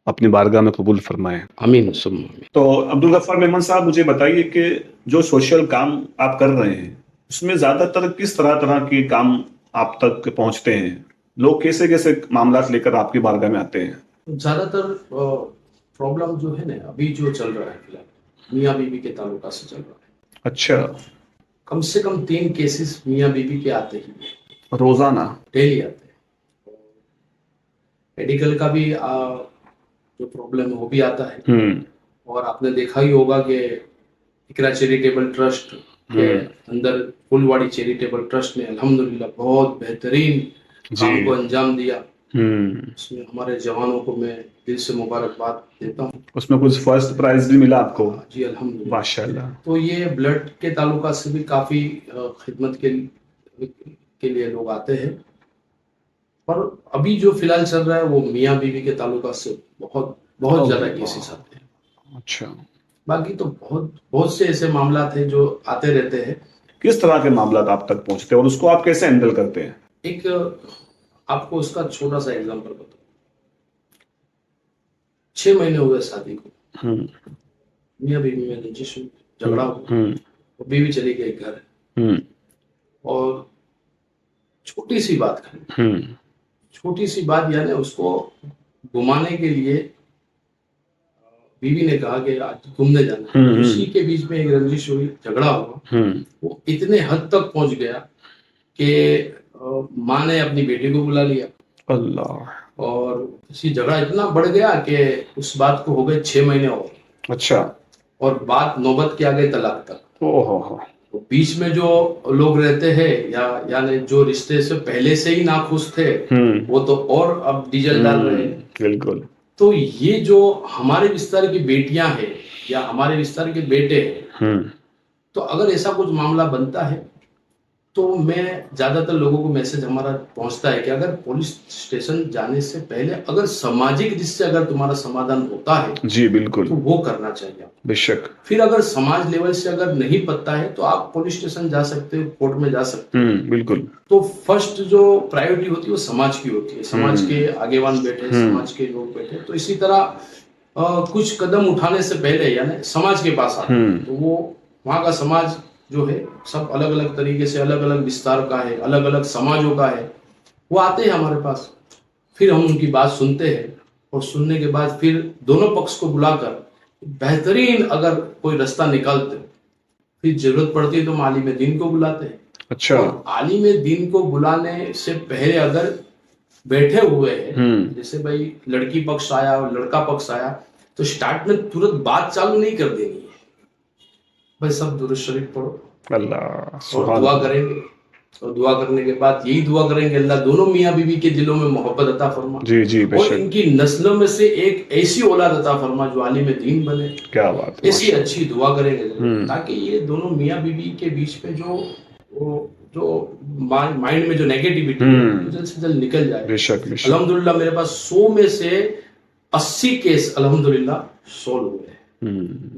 Speaker 1: अपनी बारगाह में कबूल फरमाए।
Speaker 2: आमीन सुम्मा आमीन।
Speaker 1: तो अब्दुल गफ्फार मेमन साहब, मुझे बताइए कि जो सोशल काम आप कर रहे हैं उसमें ज्यादातर किस तरह के काम आप तक पहुंचते हैं? लोग कैसे कैसे मामला लेकर आपकी बारगाह में आते हैं?
Speaker 2: ज्यादातर प्रॉब्लम जो है ना अभी जो चल रहा है फिलहाल मियाँ बीवी के ताल्लुका से चल रहा है।
Speaker 1: अच्छा।
Speaker 2: कम से कम 3 केसेस मियाँ बीवी के आते ही हैं।
Speaker 1: रोजाना?
Speaker 2: डेली आते हैं। मेडिकल का भी जो प्रॉब्लम है वो भी आता है। और आपने देखा ही होगा कि इकरा चैरिटेबल ट्रस्ट के अंदर फुलवाड़ी चैरिटेबल ट्रस्ट ने अल्हम्दुलिल्लाह बहुत बेहतरीन काम को अंजाम दिया। उसमें हमारे जवानों को मैं दिल से मुबारकबाद देता हूँ।
Speaker 1: उसमें कुछ फर्स्ट प्राइज भी मिला आपको?
Speaker 2: जी अल्हम्दुलिल्लाह,
Speaker 1: माशाल्लाह।
Speaker 2: तो ये ब्लड के ताल्लुका से भी काफी खिदमत के लिए लोग आते हैं। पर अभी जो फिलहाल चल रहा है वो मियाँ बीवी के ताल्लुका से बहुत बहुत ज्यादा केसेस आते हैं।
Speaker 1: अच्छा।
Speaker 2: बाकी तो बहुत से ऐसे मामला थे जो आते रहते हैं।
Speaker 1: किस तरह के मामला आप तक पहुंचते हैं और उसको आप कैसे हैंडल करते हैं?
Speaker 2: एक आपको उसका छोटा सा एग्जांपल बताऊं। 6 महीने हुए शादी को, मियाँ बीवी में रंजिश हुई, झगड़ा हुआ, और बीवी चली गई घर। और छोटी सी बात खाली, छोटी सी बात, यानी उसको घुमाने के लिए बीवी ने कहा कि आज घूमने जाना है। उसी के बीच में एक रंजिश हुई, झगड़ा हुआ। वो इतने हद तक पहुंच गया कि माँ ने अपनी बेटी को बुला लिया।
Speaker 1: अल्लाह।
Speaker 2: और इसी झगड़ा इतना बढ़ गया कि उस बात को हो गए 6 महीने और।
Speaker 1: अच्छा। और
Speaker 2: बात नौबत के आ गई तलाक तक।
Speaker 1: ओहो।
Speaker 2: तो बीच में जो लोग रहते हैं यानी जो रिश्ते से पहले से ही नाखुश थे, वो तो और अब डीजल डाल रहे हैं।
Speaker 1: बिल्कुल।
Speaker 2: तो ये जो हमारे विस्तार की बेटियां हैं या हमारे विस्तार के बेटे हैं, तो अगर ऐसा कुछ मामला बनता है तो मैं ज्यादातर लोगों को मैसेज हमारा पहुंचता है कि अगर पुलिस स्टेशन जाने से पहले अगर सामाजिक दृष्टि से अगर तुम्हारा समाधान होता है
Speaker 1: जी बिल्कुल,
Speaker 2: तो वो करना चाहिए आपको।
Speaker 1: बेशक।
Speaker 2: फिर अगर समाज लेवल से अगर नहीं पता है तो आप पुलिस स्टेशन जा सकते हो, कोर्ट में जा सकते हो।
Speaker 1: बिल्कुल।
Speaker 2: तो फर्स्ट जो प्रायोरिटी होती है वो समाज की होती है, समाज के आगेवान बैठे, समाज के लोग बैठे। तो इसी तरह कुछ कदम उठाने से पहले यानी समाज के पास आते हैं, तो वो वहाँ का समाज जो है सब अलग अलग तरीके से अलग अलग विस्तार का है, अलग अलग समाजों का है, वो आते हैं हमारे पास। फिर हम उनकी बात सुनते हैं और सुनने के बाद फिर दोनों पक्ष को बुलाकर बेहतरीन अगर कोई रास्ता निकालते, फिर जरूरत पड़ती है तो हम आलिम दीन को बुलाते हैं।
Speaker 1: अच्छा।
Speaker 2: और आलिम दीन को बुलाने से पहले अगर बैठे हुए हैं, जैसे भाई लड़की पक्ष आया और लड़का पक्ष आया, तो स्टार्ट में तुरंत बात चालू नहीं कर देनी है। भाई सब दुरूद शरीफ पढ़ो,
Speaker 1: अल्लाह
Speaker 2: और दुआ करेंगे, और दुआ करने के बाद यही दुआ करेंगे, अल्लाह दोनों मियाँ बीवी के दिलों में मोहब्बत अता फरमा,
Speaker 1: जी जी,
Speaker 2: और इनकी नस्लों में से एक ऐसी औलाद अता फरमा जो आलिम दीन बने। क्या बात है, ऐसी अच्छी दुआ करेंगे ताकि ये दोनों मियाँ बीवी के बीच में जो माइंड में जो नेगेटिविटी है जल्द से जल्द निकल जाए।
Speaker 1: बेशक।
Speaker 2: अल्हम्दुलिल्लाह मेरे पास 100 में से 80 केस अल्हम्दुलिल्लाह सोल्व हुए हैं।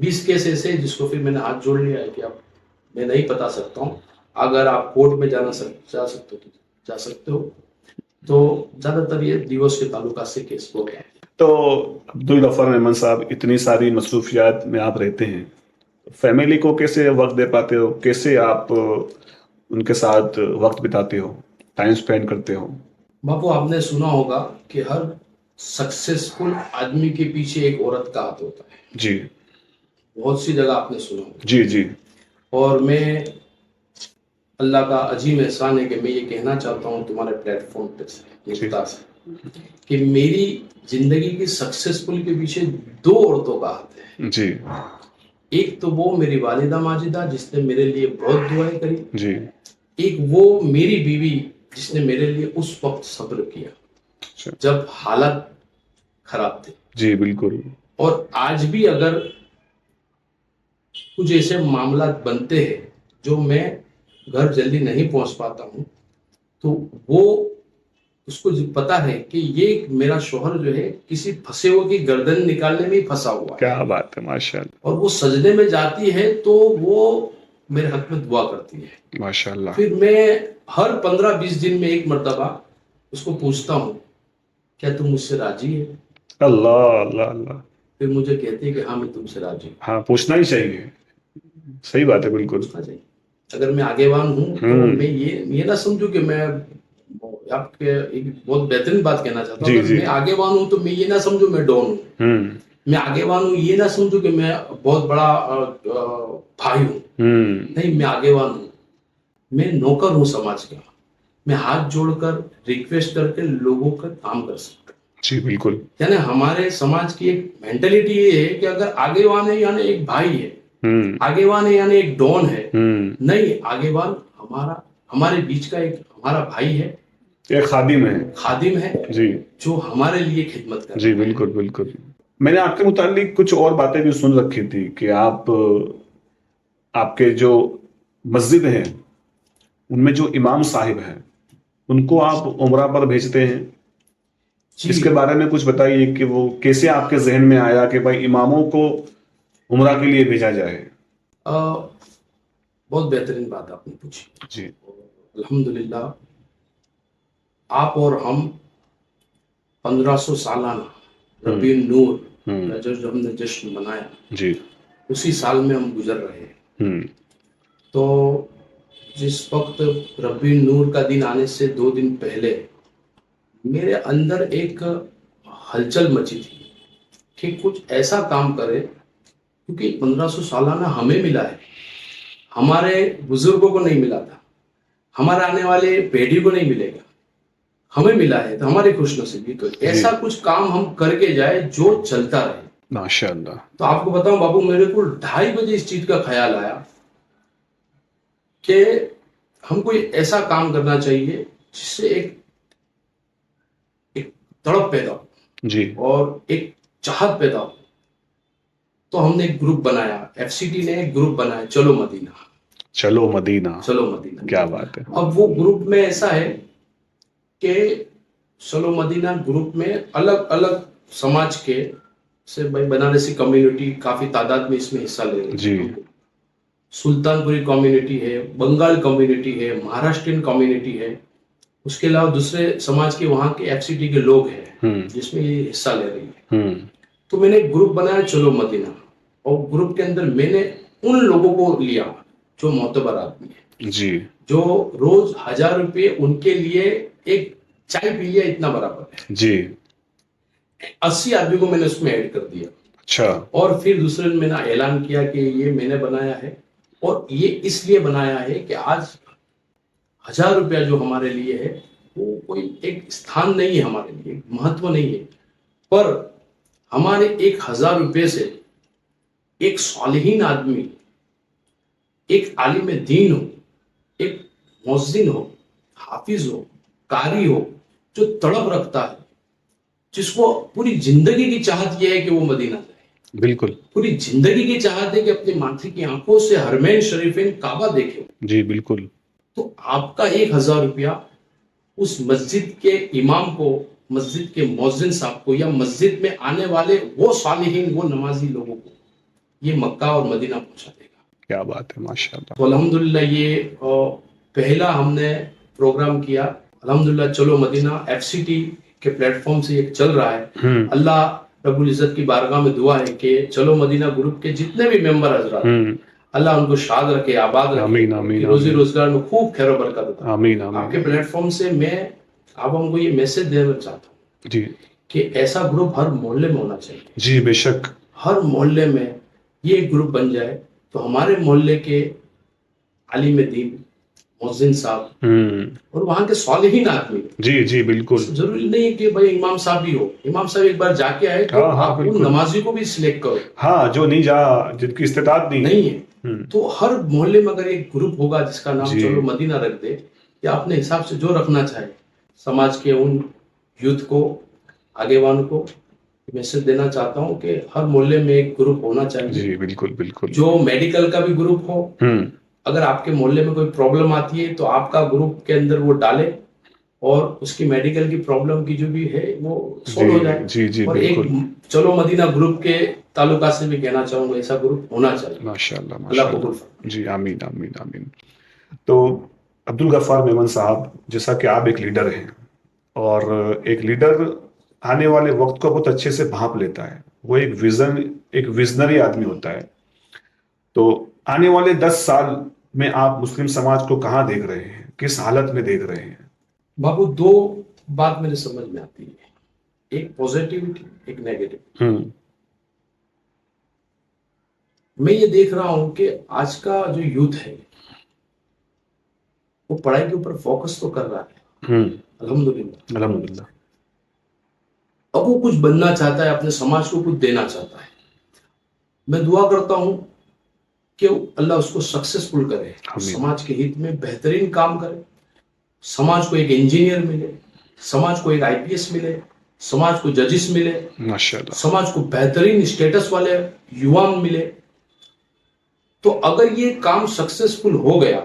Speaker 2: 20 केस ऐसे जिसको फिर मैंने हाथ जोड़ लिया है कि अब मैं नहीं बता सकता हूँ, अगर आप कोर्ट में जा सकते हो तो जा सकते हो। तो ज्यादातर ये डिवोर्स के ताल्लुका से केस हो गया।
Speaker 1: तो अब्दुल गफ्फार मेमन साहब, इतनी सारी मसरूफियात में आप रहते हैं, फैमिली को कैसे वक्त दे पाते हो? कैसे आप उनके साथ वक्त बिताते हो, टाइम स्पेंड करते हो?
Speaker 2: बापू, आपने सुना होगा कि हर सक्सेसफुल आदमी के पीछे एक औरत का हाथ होता है। जी, बहुत सी जगह आपने सुना होगा। जी जी। और मैं, अल्लाह का अजीम एहसान है कि मैं ये कहना चाहता हूँ तुम्हारे प्लेटफॉर्म पे से कि मेरी जिंदगी की सक्सेसफुल के पीछे 2 औरतों का हाथ है। जी। एक तो वो मेरी वालिदा माजिदा जिसने मेरे लिए बहुत दुआएं करी। जी। एक वो मेरी बीवी जिसने मेरे लिए उस वक्त सब्र किया जब हालात खराब थे। जी बिल्कुल। और आज भी अगर कुछ ऐसे मामला बनते हैं जो मैं घर जल्दी नहीं पहुंच पाता हूं, तो वो उसको पता है कि ये मेरा शौहर जो है किसी फंसे हुए की गर्दन निकालने में ही फंसा हुआ है। क्या बात है, माशाल्लाह। और वो सजदे में जाती है तो वो मेरे हक में दुआ करती है, माशाल्लाह। फिर मैं हर 15-20 दिन में एक मर्तबा उसको पूछता हूँ, क्या तुम मुझसे राजी है? अल्लाह अल्लाह अल्लाह। फिर मुझे कहती है कि हाँ, मैं तुमसे राजी हूँ। हाँ, पूछना ही चाहिए, सही बात है, बिल्कुल पूछना चाहिए। अगर मैं आगेवान हूँ तो मैं ये ना समझू कि मैं आपके एक बहुत बेहतरीन बात कहना चाहता हूँ, अगर मैं आगेवान हूँ तो मैं ये ना समझू मैं डॉन हूँ। मैं आगेवान हूँ ये ना समझू कि मैं बहुत बड़ा भाई हूँ। नहीं, मैं आगेवान हूँ, मैं नौकर हूँ समाज का। मैं हाथ जोड़कर रिक्वेस्ट करके लोगों का काम कर सकता हूँ। जी बिल्कुल। यानी हमारे समाज की एक मेंटेलिटी ये है कि अगर आगेवान है यानी एक भाई है, आगेवान है यानी एक डॉन है। नहीं, आगेवान हमारे बीच का एक हमारा भाई है, एक खादिम है जी, जो हमारे लिए खिदमत कर। जी बिल्कुल बिल्कुल। मैंने आपके मुतालिक कुछ और बातें भी सुन रखी थी कि आपके जो मस्जिद हैं उनमें जो इमाम साहिब हैं उनको आप उम्रा पर भेजते हैं। इसके बारे में कुछ बताइए कि वो कैसे आपके जहन में आया कि भाई इमामों को उम्रा के लिए भेजा जाए। बहुत बेहतरीन बात आपने पूछी जी। अल्हम्दुलिल्लाह, आप और हम 1500 सालाना रबी नूर का जो हमने जश्न मनाया जी, उसी साल में हम गुजर रहे हैं। तो जिस वक्त रबी नूर का दिन आने से 2 दिन पहले मेरे अंदर एक हलचल मची थी कि कुछ ऐसा काम करे, क्योंकि 1500 सालाना हमें मिला है, हमारे बुजुर्गों को नहीं मिला था, हमारे आने वाले पीढ़ी को नहीं मिलेगा, हमें मिला है तो हमारी खुशनसीबी। तो ऐसा कुछ काम हम करके जाए जो चलता रहे, माशाअल्लाह। तो आपको बताऊं बाबू, मेरे को 2:30 बजे इस चीज का ख्याल आया कि हम कोई ऐसा काम करना चाहिए जिससे एक तड़प पैदा हो जी, और एक चाहत पैदा हो। तो हमने एक ग्रुप बनाया, एफसीटी ने एक ग्रुप बनाया, चलो मदीना।
Speaker 1: चलो मदीना।
Speaker 2: चलो मदीना।
Speaker 1: क्या बात है।
Speaker 2: अब वो ग्रुप में ऐसा है कि चलो मदीना ग्रुप में अलग अलग समाज के से भाई बनारसी कम्युनिटी काफी तादाद में इसमें हिस्सा ले रही
Speaker 1: जी।
Speaker 2: है। सुल्तानपुरी कम्युनिटी है, बंगाल कम्युनिटी है, महाराष्ट्रियन कम्युनिटी है, उसके अलावा दूसरे समाज के वहाँ के एफसीटी के लोग हैं जिसमें ये हिस्सा ले रही है। तो मैंने एक ग्रुप बनाया चलो मदीना, और ग्रुप के अंदर मैंने उन लोगों को लिया जो मोतबर आदमी है
Speaker 1: जी,
Speaker 2: जो रोज 1000 रुपये उनके लिए एक चाय पी लिया इतना बराबर है
Speaker 1: जी।
Speaker 2: 80 आदमी को मैंने उसमें ऐड कर दिया।
Speaker 1: अच्छा।
Speaker 2: और फिर दूसरे दिन मैंने ऐलान किया कि ये मैंने बनाया है, और ये इसलिए बनाया है कि आज 1000 रुपया जो हमारे लिए है वो कोई एक स्थान नहीं है, हमारे लिए महत्व नहीं है, पर हमारे 1000 रुपये से एक सालिहीन आदमी, एक आलिम दीन हो, एक मुअज्जिन हो, हाफिज हो, कारी हो, जो तड़प रखता है, जिसको पूरी जिंदगी की चाहत यह है कि वो मदीना जाए,
Speaker 1: बिल्कुल।
Speaker 2: पूरी जिंदगी की चाहत है कि अपनी माथे की आंखों से हरमैन शरीफेन काबा देखे।
Speaker 1: जी बिल्कुल।
Speaker 2: तो आपका 1000 रुपया उस मस्जिद के इमाम को, मस्जिद के मुअज्जिन साहब को, या मस्जिद में आने वाले वो सालिहीन, वो नमाजी लोगों को ये मक्का और मदीना पहुंचा देगा।
Speaker 1: क्या बात है, माशाल्लाह।
Speaker 2: तो अल्हम्दुलिल्लाह ये पहला हमने प्रोग्राम किया। अल्हम्दुलिल्लाह चलो मदीना एफसीटी के प्लेटफॉर्म से ये चल रहा है। अल्लाह रब्बुल इज्जत की बारगाह में दुआ है कि चलो मदीना ग्रुप के जितने भी मेंबर हजरात, अल्लाह उनको शाद रखे, आबाद रखे,
Speaker 1: आमीन, आमीन,
Speaker 2: रोजी रोजगार में खूब खैर बरकत अता।
Speaker 1: आमीन, आमीन।
Speaker 2: आपके प्लेटफॉर्म से मैं आप हमको ये मैसेज देना चाहता हूँ
Speaker 1: जी
Speaker 2: कि ऐसा ग्रुप हर मोहल्ले में होना चाहिए।
Speaker 1: जी बेशक।
Speaker 2: हर मोहल्ले में ये ग्रुप बन जाए तो हमारे मोहल्ले के आलिम दीन, मुअज्जिन साहब और वहाँ के सालिहीन आदमी,
Speaker 1: जी जी बिल्कुल,
Speaker 2: जरूरी नहीं है कि भाई इमाम साहब ही हो, इमाम साहब एक बार जाके आए तो आप उन नमाजी को भी सिलेक्ट करो,
Speaker 1: हाँ, जो नहीं जा, जिनकी इस्तेताअत नहीं
Speaker 2: है। तो हर मोहल्ले में अगर एक ग्रुप होगा जिसका नाम चलो मदीना रख दे, या अपने हिसाब से जो रखना चाहे, समाज के उन यूथ को, आगेवान को मैसेज देना चाहता हूँ कि हर मोहल्ले में एक ग्रुप होना चाहिए।
Speaker 1: जी बिल्कुल बिल्कुल।
Speaker 2: जो मेडिकल का भी ग्रुप हो, अगर आपके मोहल्ले में कोई प्रॉब्लम आती है तो आपका ग्रुप के अंदर वो डाले और उसकी मेडिकल की प्रॉब्लम की जो भी है वो सॉल्व हो जाए।
Speaker 1: जी जी
Speaker 2: और
Speaker 1: बिल्कुल।
Speaker 2: एक चलो मदीना ग्रुप के ताल्लुका से भी कहना चाहूंगा ऐसा ग्रुप होना चाहिए।
Speaker 1: माशाल्लाह
Speaker 2: अल्लाह
Speaker 1: माशाल्लाह।
Speaker 2: कबूल फरमाए।
Speaker 1: जी आमीन आमीन आमीन। तो अब्दुल गफ्फार मेमन साहब, जैसा कि आप एक लीडर हैं, और एक लीडर आने वाले वक्त को बहुत अच्छे से भांप लेता है, वो एक विजनरी आदमी होता है। तो आने वाले 10 साल में आप मुस्लिम समाज को कहाँ देख रहे हैं, किस हालत में देख रहे हैं?
Speaker 2: बाबू, दो बात मेरे समझ में आती है, एक पॉजिटिविटी, एक नेगेटिव। मैं ये देख रहा हूं कि आज का जो यूथ है वो पढ़ाई के ऊपर फोकस तो कर रहा है, अल्हम्दुलिल्लाह
Speaker 1: अल्हम्दुलिल्लाह।
Speaker 2: अब वो कुछ बनना चाहता है, अपने समाज को कुछ देना चाहता है। मैं दुआ करता हूं कि अल्लाह उसको सक्सेसफुल करे, समाज के हित में बेहतरीन काम करे, समाज को एक इंजीनियर मिले, समाज को एक आईपीएस मिले, समाज को जजिस मिले,
Speaker 1: माशाल्लाह,
Speaker 2: समाज को बेहतरीन स्टेटस वाले युवा मिले। तो अगर ये काम सक्सेसफुल हो गया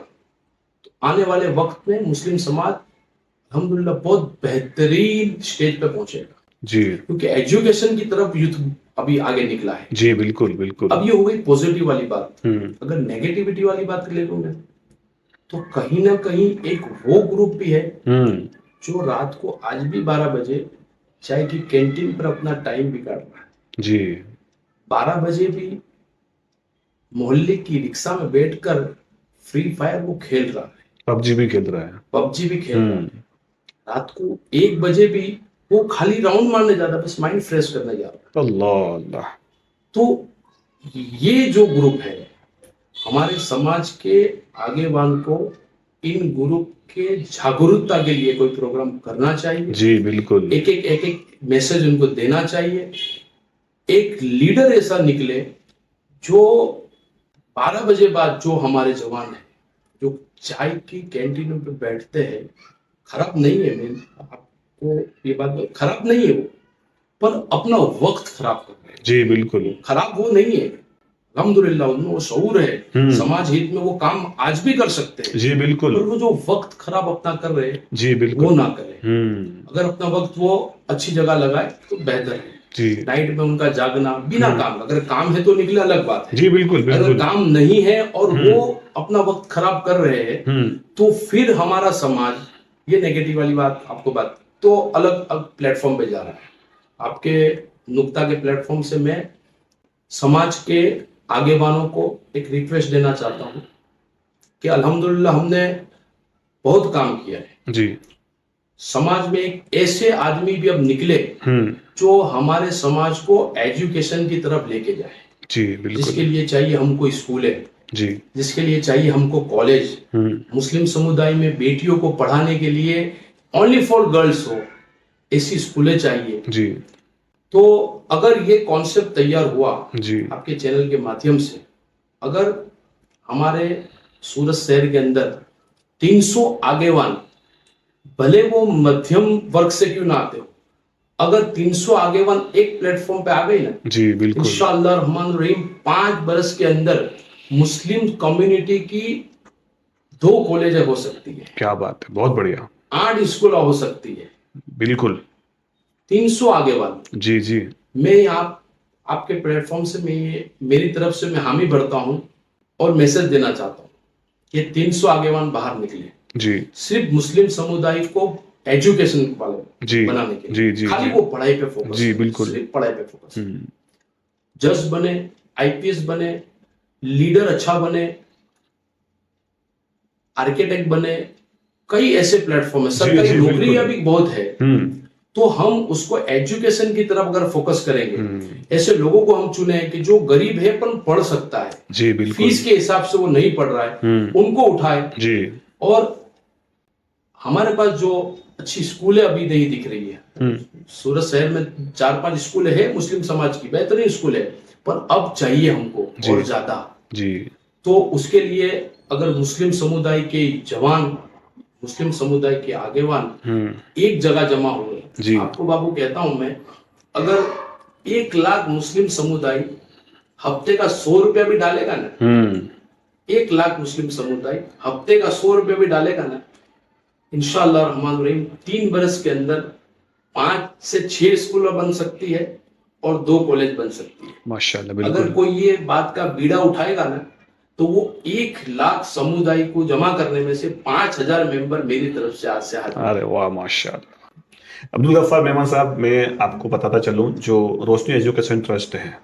Speaker 2: तो आने वाले वक्त में मुस्लिम समाज अल्हम्दुलिल्लाह बहुत बेहतरीन स्टेज पे पहुंचेगा
Speaker 1: जी,
Speaker 2: क्योंकि एजुकेशन की तरफ यूथ अभी आगे निकला है।
Speaker 1: जी बिल्कुल बिल्कुल।
Speaker 2: अब ये हो गई पॉजिटिव वाली बात। अगर नेगेटिविटी वाली बात ले लूं मैं, तो कहीं ना कहीं एक वो ग्रुप भी है जो रात को आज भी 12 बजे चाय की कैंटीन पर अपना टाइम बिगाड़ रहा है।
Speaker 1: जी,
Speaker 2: 12 बजे भी मोहल्ले की रिक्शा में बैठकर फ्री फायर वो खेल रहा है,
Speaker 1: पबजी भी खेल रहा है,
Speaker 2: पबजी भी खेल रहा है। रात को 1 बजे भी वो खाली राउंड मारने जा रहा है, बस माइंड फ्रेश करने जा रहा है।
Speaker 1: अल्लाह अल्लाह।
Speaker 2: तो ये जो ग्रुप है हमारे समाज के आगेवान को इन ग्रुप के जागरूकता के लिए कोई प्रोग्राम करना चाहिए।
Speaker 1: जी बिल्कुल।
Speaker 2: एक मैसेज उनको देना चाहिए। एक लीडर ऐसा निकले जो 12 बजे बाद जो हमारे जवान है जो चाय की कैंटीनों पे बैठते हैं, खराब नहीं है, मैं आपको ये बात खराब नहीं है वो, पर अपना वक्त खराब कर रहे हैं।
Speaker 1: जी बिल्कुल।
Speaker 2: खराब वो नहीं है, अल्हम्दुलिल्लाह उनमें वो शऊर है, समाज हित में वो काम आज भी कर सकते हैं।
Speaker 1: जी बिल्कुल।
Speaker 2: और वो जो वक्त खराब अपना कर रहे हैं,
Speaker 1: जी बिल्कुल,
Speaker 2: वो ना करें। अगर अपना वक्त वो अच्छी जगह लगाए तो बेहतर है।
Speaker 1: जी।
Speaker 2: नाइट में उनका जागना बिना काम, अगर काम है तो निकले अलग बात है।
Speaker 1: जी बिल्कुल
Speaker 2: अगर
Speaker 1: बिल्कुल।
Speaker 2: काम नहीं है और वो अपना वक्त खराब कर रहे हैं, तो फिर हमारा समाज, ये नेगेटिव वाली बात आपको बात तो अलग प्लेटफॉर्म पे जा रहा है। आपके नुक्ता के प्लेटफॉर्म से मैं समाज के आगे वालों को एक रिक्वेस्ट देना चाहता हूं कि अल्हम्दुलिल्लाह हमने बहुत काम किया है
Speaker 1: जी।
Speaker 2: समाज में एक ऐसे आदमी भी अब निकले जो हमारे समाज को एजुकेशन की तरफ लेके जाए।
Speaker 1: जी बिल्कुल।
Speaker 2: जिसके लिए चाहिए हमको स्कूल है
Speaker 1: जी,
Speaker 2: जिसके लिए चाहिए हमको कॉलेज। मुस्लिम समुदाय में बेटियों को पढ़ाने के लिए ओनली फॉर गर्ल्स हो ऐसी स्कूलें चाहिए
Speaker 1: जी।
Speaker 2: तो अगर ये कॉन्सेप्ट तैयार हुआ
Speaker 1: जी,
Speaker 2: आपके चैनल के माध्यम से, अगर हमारे सूरत शहर के अंदर 300 आगेवान, भले वो मध्यम वर्ग से क्यों ना आते हो, अगर 300 आगेवान एक प्लेटफॉर्म पे आ गई ना,
Speaker 1: जी बिल्कुल,
Speaker 2: इंशाअल्लाह रहमान रहीम 5 बरस के अंदर मुस्लिम कम्युनिटी की 2 कॉलेज हो सकती है।
Speaker 1: क्या बात है, बहुत बढ़िया।
Speaker 2: 8 स्कूल हो सकती है,
Speaker 1: बिल्कुल।
Speaker 2: 300 आगेवान।
Speaker 1: जी जी।
Speaker 2: मैं आपके प्लेटफॉर्म से मैं ये मेरी तरफ से मैं हामी भरता हूं और मैसेज देना चाहता हूं कि 300 आगेवान बाहर निकले
Speaker 1: जी।
Speaker 2: सिर्फ मुस्लिम समुदाय को एजुकेशन वाले
Speaker 1: जी
Speaker 2: बनाने के
Speaker 1: जी जी
Speaker 2: खाली
Speaker 1: जी।
Speaker 2: वो पढ़ाई पे फोकस,
Speaker 1: जी बिल्कुल।
Speaker 2: सिर्फ पढ़ाई पे फोकस। जज बने, आईपीएस बने, लीडर अच्छा बने, आर्किटेक्ट बने, कई ऐसे प्लेटफॉर्म है, सरकारी नौकरियां भी बहुत है। तो हम उसको एजुकेशन की तरफ अगर फोकस करेंगे, ऐसे लोगों को हम चुने कि जो गरीब है पर पढ़ सकता है,
Speaker 1: जी बिल्कुल,
Speaker 2: फीस के हिसाब से वो नहीं पढ़ रहा है, उनको उठाए।
Speaker 1: जी। और
Speaker 2: हमारे पास जो अच्छी स्कूलें अभी नहीं दिख रही है, सूरत शहर में 4-5 स्कूल है मुस्लिम समाज की, बेहतरीन स्कूल है, पर अब चाहिए हमको और ज्यादा। जी। तो उसके लिए अगर मुस्लिम समुदाय के जवान, मुस्लिम समुदाय के आगेवान एक जगह जमा हुए, आपको बाबू कहता हूं मैं, अगर 1 लाख मुस्लिम समुदाय हफ्ते का 100 रुपया भी डालेगा ना, 1 लाख मुस्लिम समुदाय हफ्ते का 100 रुपया भी डालेगा ना, इंशाअल्लाह रहमान रहीम 3 बरस के अंदर 5 से 6 स्कूल बन सकती है और 2 कॉलेज बन सकती है। माशाअल्लाह, बिल्कुल। अगर कोई ये बात का बीड़ा उठाएगा ना, तो वो 1 लाख समुदाय को जमा करने में से 5000 मेंबर मेरी तरफ से आज से हाजिर। अरे वाह, माशाअल्लाह।
Speaker 1: अब्दुल गफ्फार मेमन साहब, मैं आपको बताता चलूं, जो रोशनी एजुकेशन ट्रस्ट है,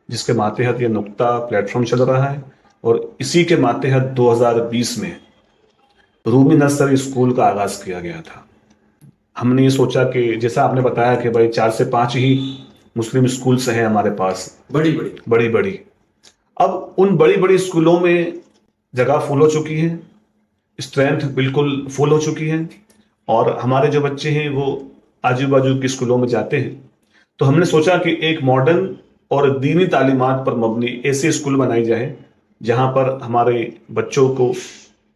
Speaker 1: जिसके मातहत ये नुक्ता प्लेटफॉर्म चल रहा है, और इसी के मातहत 2020 में रूमी नर्सरी स्कूल का आगाज किया गया था। हमने ये सोचा कि जैसा आपने बताया कि भाई 4 से 5 ही मुस्लिम स्कूल्स हैं हमारे पास, बड़ी बड़ी। अब उन बड़ी बड़ी स्कूलों में जगह फुल हो चुकी है, स्ट्रेंथ बिल्कुल फुल हो चुकी है, और हमारे जो बच्चे हैं वो आजू बाजू के स्कूलों में जाते हैं। तो हमने सोचा कि एक मॉडर्न और दीनी तालीमात पर मबनी ऐसे स्कूल बनाई जाए जहां पर हमारे बच्चों को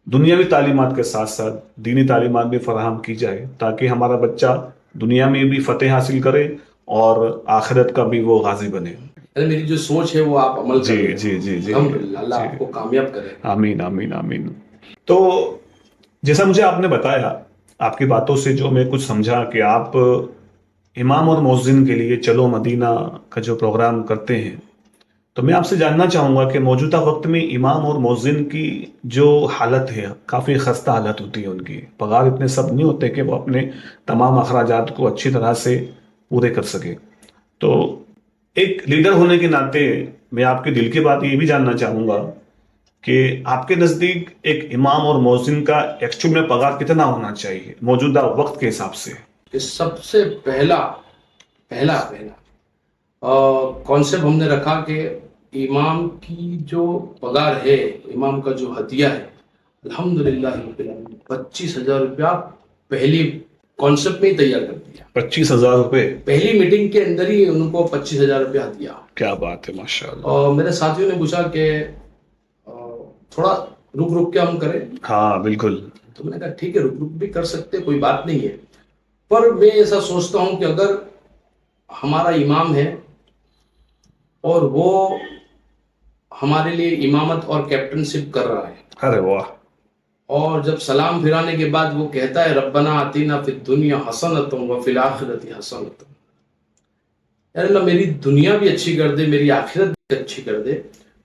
Speaker 1: दुनियावी तालीमात के साथ साथ दीनी तालीमात भी फराहम की जाए, ताकि हमारा बच्चा दुनिया में भी फतेह हासिल करे और आखिरत का भी वो गाजी बने।
Speaker 2: मेरी जो सोच है वो आप अमल
Speaker 1: जी जी जी जी,
Speaker 2: अल्लाह आपको कामयाब करे।
Speaker 1: आमीन आमीन आमीन। तो जैसा मुझे आपने बताया, आपकी बातों से जो मैं कुछ समझा कि आप इमाम और मौज़िन के लिए चलो मदीना का जो प्रोग्राम करते हैं, तो मैं आपसे जानना चाहूँगा कि मौजूदा वक्त में इमाम और मौज़िन की जो हालत है, काफ़ी खस्ता हालत होती है, उनकी पगार इतने सब नहीं होते कि वो अपने तमाम अखराजात को अच्छी तरह से पूरे कर सके। तो एक लीडर होने के नाते मैं आपके दिल की बात ये भी जानना चाहूँगा कि आपके नज़दीक एक इमाम और मौज़िन का एक्चुअल में पगार कितना होना चाहिए मौजूदा वक्त के हिसाब से?
Speaker 2: कि सबसे पहला कॉन्सेप्ट हमने रखा कि इमाम की जो पगार है, इमाम का जो हदिया है, अल्हम्दुलिल्लाह 25,000 रुपया पहली कॉन्सेप्ट में ही तैयार कर दिया।
Speaker 1: 25,000 रुपए
Speaker 2: पहली मीटिंग के अंदर ही उनको 25,000 रुपया दिया।
Speaker 1: क्या बात है, माशाअल्लाह।
Speaker 2: और मेरे साथियों ने पूछा कि थोड़ा रुक के हम करें।
Speaker 1: हाँ बिल्कुल।
Speaker 2: तो मैंने कहा ठीक है, रुक भी कर सकते, कोई बात नहीं है। पर मैं ऐसा सोचता हूं कि अगर हमारा इमाम है और वो हमारे लिए इमामत और कैप्टनशिप कर रहा है।
Speaker 1: अरे वाह।
Speaker 2: और जब सलाम फिराने के बाद वो कहता है रब्बना आतीना फिद दुनिया हसनतुम व फिल आखिरति हसनतुम, यार अल्लाह मेरी दुनिया भी अच्छी कर दे, मेरी आखिरत भी अच्छी कर दे।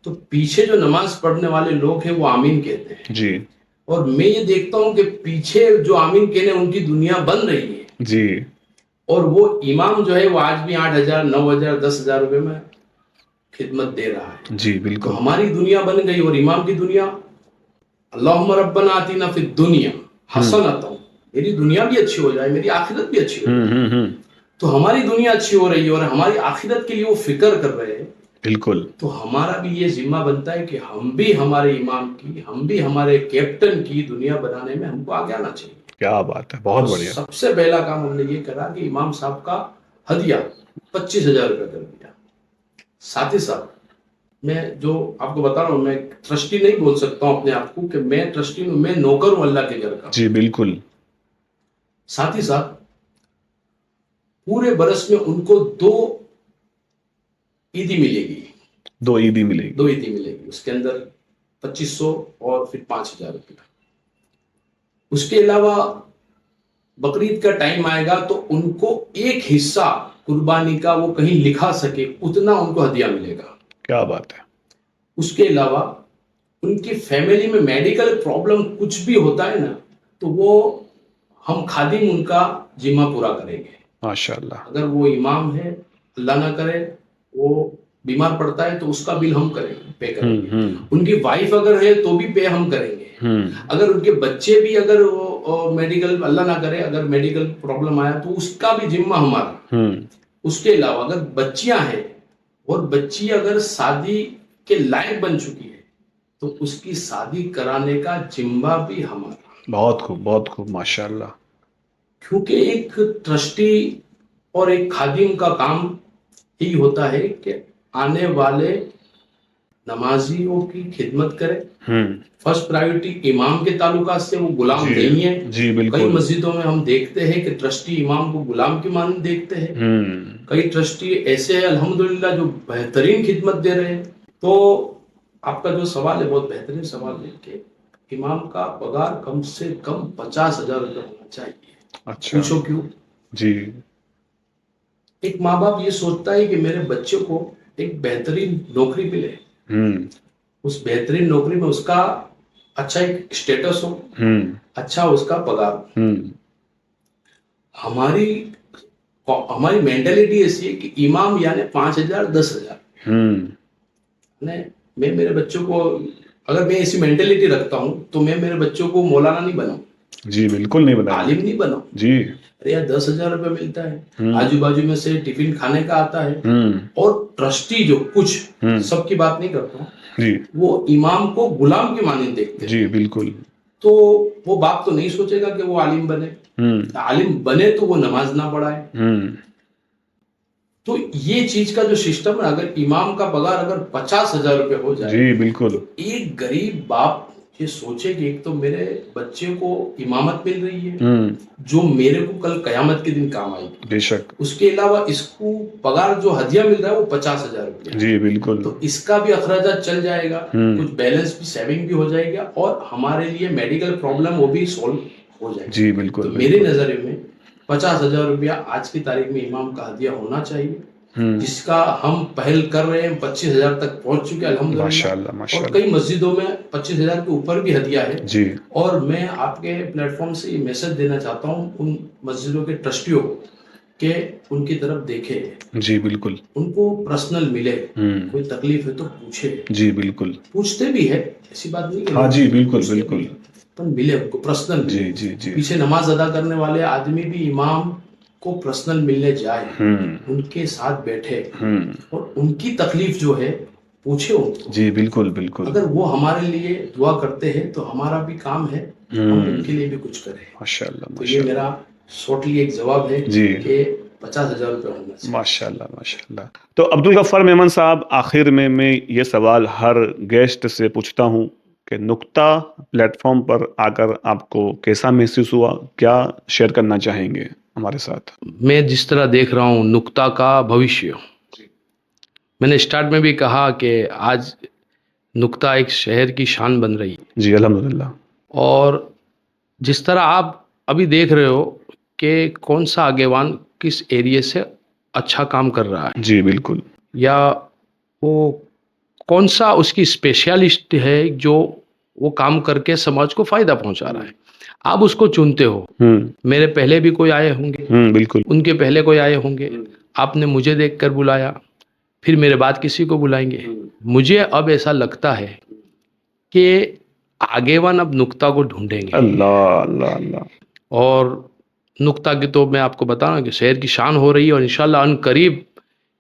Speaker 2: तो पीछे जो नमाज पढ़ने वाले लोग हैं वो आमीन कहते हैं
Speaker 1: जी।
Speaker 2: और मैं ये देखता हूँ कि पीछे जो आमीन कहने उनकी दुनिया बन रही है
Speaker 1: जी।
Speaker 2: और वो इमाम जो है वो आज भी 8,000 9,000 10,000 रुपए में खिदमत दे रहा है।
Speaker 1: जी
Speaker 2: तो
Speaker 1: बिल्कुल।
Speaker 2: हमारी दुनिया बन गई और इमाम की दुनिया, अल्लाहुम्मा रब्बना आतिना फिद दुनिया हसनतुम, मेरी दुनिया भी अच्छी हो जाए, मेरी आखिरत भी अच्छी हो जाए। तो हमारी दुनिया अच्छी हो रही है और हमारी आखिरत के लिए वो फिक्र कर रहे हैं।
Speaker 1: बिल्कुल।
Speaker 2: तो हमारा भी ये जिम्मा बनता है कि हम भी हमारे इमाम की, हम भी हमारे कैप्टन की दुनिया बनाने में हमको आगे आना चाहिए।
Speaker 1: क्या बात है, बहुत
Speaker 2: तो
Speaker 1: बढ़िया।
Speaker 2: सबसे पहला काम हमने ये करा कि इमाम साहब का हदिया 25,000 रुपया कर दिया। साथ ही साथ मैं जो आपको बता रहा हूँ, मैं ट्रस्टी नहीं बोल सकता हूँ अपने आप को कि मैं ट्रस्टी हूँ, मैं नौकर हूँ अल्लाह के घर का।
Speaker 1: जी बिल्कुल।
Speaker 2: साथ ही साथ पूरे बरस में उनको 2 ईदी मिलेगी।
Speaker 1: 2 ईदी मिलेगी।
Speaker 2: 2 ईदी मिलेगी, उसके अंदर 2500 और फिर 5,000 रुपया। उसके अलावा बकरीद का टाइम आएगा तो उनको एक हिस्सा कुर्बानी का वो कहीं लिखा सके उतना उनको हदिया मिलेगा।
Speaker 1: क्या बात है।
Speaker 2: उसके अलावा उनकी फैमिली में मेडिकल प्रॉब्लम कुछ भी होता है ना, तो वो हम खादिम उनका जिम्मा पूरा करेंगे।
Speaker 1: माशाल्लाह।
Speaker 2: अगर वो इमाम है, अल्लाह ना करे वो बीमार पड़ता है तो उसका बिल हम करेंगे, पे करेंगे। उनकी वाइफ अगर है तो भी पे हम करेंगे। अगर उनके बच्चे भी अगर वो मेडिकल, अल्लाह ना करे अगर मेडिकल प्रॉब्लम आया तो उसका भी जिम्मा हमारा। उसके अलावा अगर बच्चियां हैं और बच्ची अगर शादी के लायक बन चुकी है तो उसकी शादी कराने का जिम्मा भी हमारा।
Speaker 1: बहुत खूब, बहुत खूब, माशाल्लाह।
Speaker 2: क्योंकि एक ट्रस्टी और एक खादिम का काम ही होता है कि आने वाले नमाजियों की खिदमत करे। फर्स्ट प्रायोरिटी इमाम के ताल्लुकात से, वो गुलाम नहीं है।
Speaker 1: जी बिल्कुल।
Speaker 2: कई मस्जिदों में हम देखते हैं कि ट्रस्टी इमाम को गुलाम की मान देखते हैं। कई ट्रस्टी ऐसे हैं अल्हम्दुलिल्लाह जो बेहतरीन खिदमत दे रहे हैं। तो आपका जो सवाल है बहुत बेहतरीन सवाल है कि इमाम का पगार कम से कम 50,000 रुपये होना चाहिए।
Speaker 1: अच्छा।
Speaker 2: पूछो क्यों?
Speaker 1: जी।
Speaker 2: एक माँ बाप ये सोचता है कि मेरे बच्चे को एक बेहतरीन नौकरी मिले, उस बेहतरीन नौकरी में उसका अच्छा एक स्टेटस हो, अच्छा उसका पगार। हमारी मेंटालिटी ऐसी है कि इमाम यानी 5,000 10,000। मैं मेरे बच्चों को, अगर मैं ऐसी मेंटालिटी रखता हूं तो मैं मेरे बच्चों को मौलाना नहीं बनाऊं।
Speaker 1: जी बिल्कुल नहीं बनाऊं,
Speaker 2: आलिम नहीं बनाऊं।
Speaker 1: जी।
Speaker 2: अरे यार 10,000 रुपये मिलता है, आजू बाजू में से टिफिन खाने का आता है। और ट्रस्टी जो कुछ, सबकी बात नहीं करता हूँ
Speaker 1: जी,
Speaker 2: वो इमाम को गुलाम की माने देखते हैं।
Speaker 1: जी बिल्कुल।
Speaker 2: तो वो बाप तो नहीं सोचेगा कि वो आलिम बने। आलिम बने तो वो नमाज ना पढ़ाए। तो ये चीज का जो सिस्टम है, अगर इमाम का पगार अगर 50,000 रुपये हो जाए,
Speaker 1: जी बिल्कुल,
Speaker 2: तो एक गरीब बाप ये सोचे कि एक तो मेरे बच्चे को इमामत मिल रही है जो मेरे को कल कयामत के दिन काम आएगी।
Speaker 1: बेशक।
Speaker 2: उसके अलावा इसको पगार जो हदिया मिल रहा है वो 50,000 रुपये।
Speaker 1: जी बिल्कुल।
Speaker 2: तो इसका भी अखराजा चल जाएगा, कुछ बैलेंस भी, सेविंग भी हो जाएगा और हमारे लिए मेडिकल प्रॉब्लम वो भी सॉल्व हो जाएगी।
Speaker 1: जी बिल्कुल।
Speaker 2: तो मेरे नजर में 50,000 रुपया आज की तारीख में इमाम का हदिया होना चाहिए, जिसका हम पहल कर रहे हैं। 25,000 तक पहुंच चुके हैं अल्हम्दुलिल्लाह।
Speaker 1: माशाल्लाह, माशाल्लाह।
Speaker 2: और कई मस्जिदों में 25,000 के ऊपर भी हदिया है।
Speaker 1: जी।
Speaker 2: और मैं आपके प्लेटफॉर्म से ये मैसेज देना चाहता हूँ उन मस्जिदों के ट्रस्टियों को कि उनकी तरफ देखे। जी बिल्कुल। उनको पर्सनल मिले, कोई तकलीफ है तो पूछे। जी बिल्कुल। पूछते भी है, ऐसी बात नहीं है। हाँ जी बिल्कुल बिल्कुल। पर मिले उनको पर्सनल। जी जी जी। पीछे नमाज अदा करने वाले आदमी भी इमाम को पर्सनल मिलने जाए, उनके साथ बैठे और उनकी तकलीफ जो है पूछे उनको। जी बिल्कुल बिल्कुल। अगर वो हमारे लिए दुआ करते हैं तो हमारा भी काम है हम उनके लिए भी कुछ करें। माशाल्लाह। तो ये मेरा शॉर्टली एक जवाब है जी कि 50,000 रुपये होना चाहिए। माशाल्लाह, माशाल्लाह। तो अब्दुल गफ्फार मेमन साहब, आखिर में मैं ये सवाल हर गेस्ट से पूछता हूँ कि नुक्ता प्लेटफॉर्म पर आकर आपको कैसा महसूस हुआ, क्या शेयर करना चाहेंगे हमारे साथ? मैं जिस तरह देख रहा हूँ नुक्ता का भविष्य, मैंने स्टार्ट में भी कहा कि आज नुक्ता एक शहर की शान बन रही है।
Speaker 1: जी अल्हम्दुलिल्लाह।
Speaker 2: और जिस तरह आप अभी देख रहे हो कि कौन सा आगेवान किस एरिया से अच्छा काम कर रहा है,
Speaker 1: जी बिल्कुल।
Speaker 2: या वो कौन सा उसकी स्पेशलिस्ट है जो वो काम करके समाज को फायदा पहुंचा रहा है, आप उसको चुनते हो। मेरे पहले भी कोई आए होंगे,
Speaker 1: बिल्कुल।
Speaker 2: उनके पहले कोई आए होंगे, आपने मुझे देखकर बुलाया, फिर मेरे बाद किसी को बुलाएंगे। मुझे अब ऐसा लगता है कि आगेवान अब नुक्ता को ढूंढेंगे।
Speaker 1: अल्लाह अल्लाह अल्लाह।
Speaker 2: और नुक्ता की तो मैं आपको बता रहा हूं कि शहर की शान हो रही है, और इंशाल्लाह अनकरीब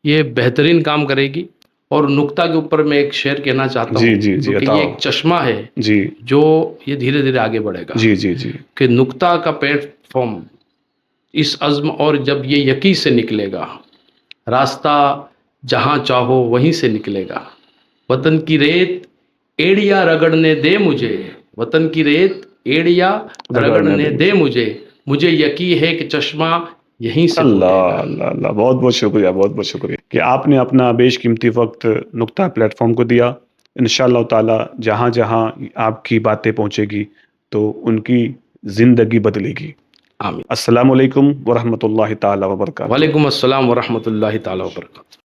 Speaker 2: ये बेहतरीन काम करेगी। और नुक्ता के ऊपर मैं एक शेर कहना चाहता
Speaker 1: जी
Speaker 2: हूँ,
Speaker 1: जी जी
Speaker 2: क्योंकि ये एक चश्मा है
Speaker 1: जी
Speaker 2: जो ये धीरे धीरे आगे बढ़ेगा।
Speaker 1: जी जी जी
Speaker 2: कि नुक्ता का प्लेटफॉर्म इस अज़्म और जब ये यकीन से निकलेगा, रास्ता जहां चाहो वहीं से निकलेगा। वतन की रेत एड़िया रगड़ने दे मुझे, वतन की रेत एड़िया रगड़ने दे मुझे, मुझे यकीन है कि चश्मा यहीं से
Speaker 1: अल्लाह
Speaker 2: खुलेगा।
Speaker 1: अल्लाह अल्लाह। बहुत बहुत शुक्रिया, बहुत बहुत शुक्रिया कि आपने अपना बेशकीमती वक्त नुक्ता प्लेटफॉर्म को दिया। इंशाअल्लाह ताला जहाँ जहाँ आपकी बातें पहुँचेगी तो उनकी ज़िंदगी बदलेगी।
Speaker 2: आमीन।
Speaker 1: अस्सलामु अलैकुम वरहमतुल्लाहि ताला वबरकातुहू।
Speaker 2: वालेकुम अस्सलाम वरहमतुल्लाहि ताला वबरकातुहू।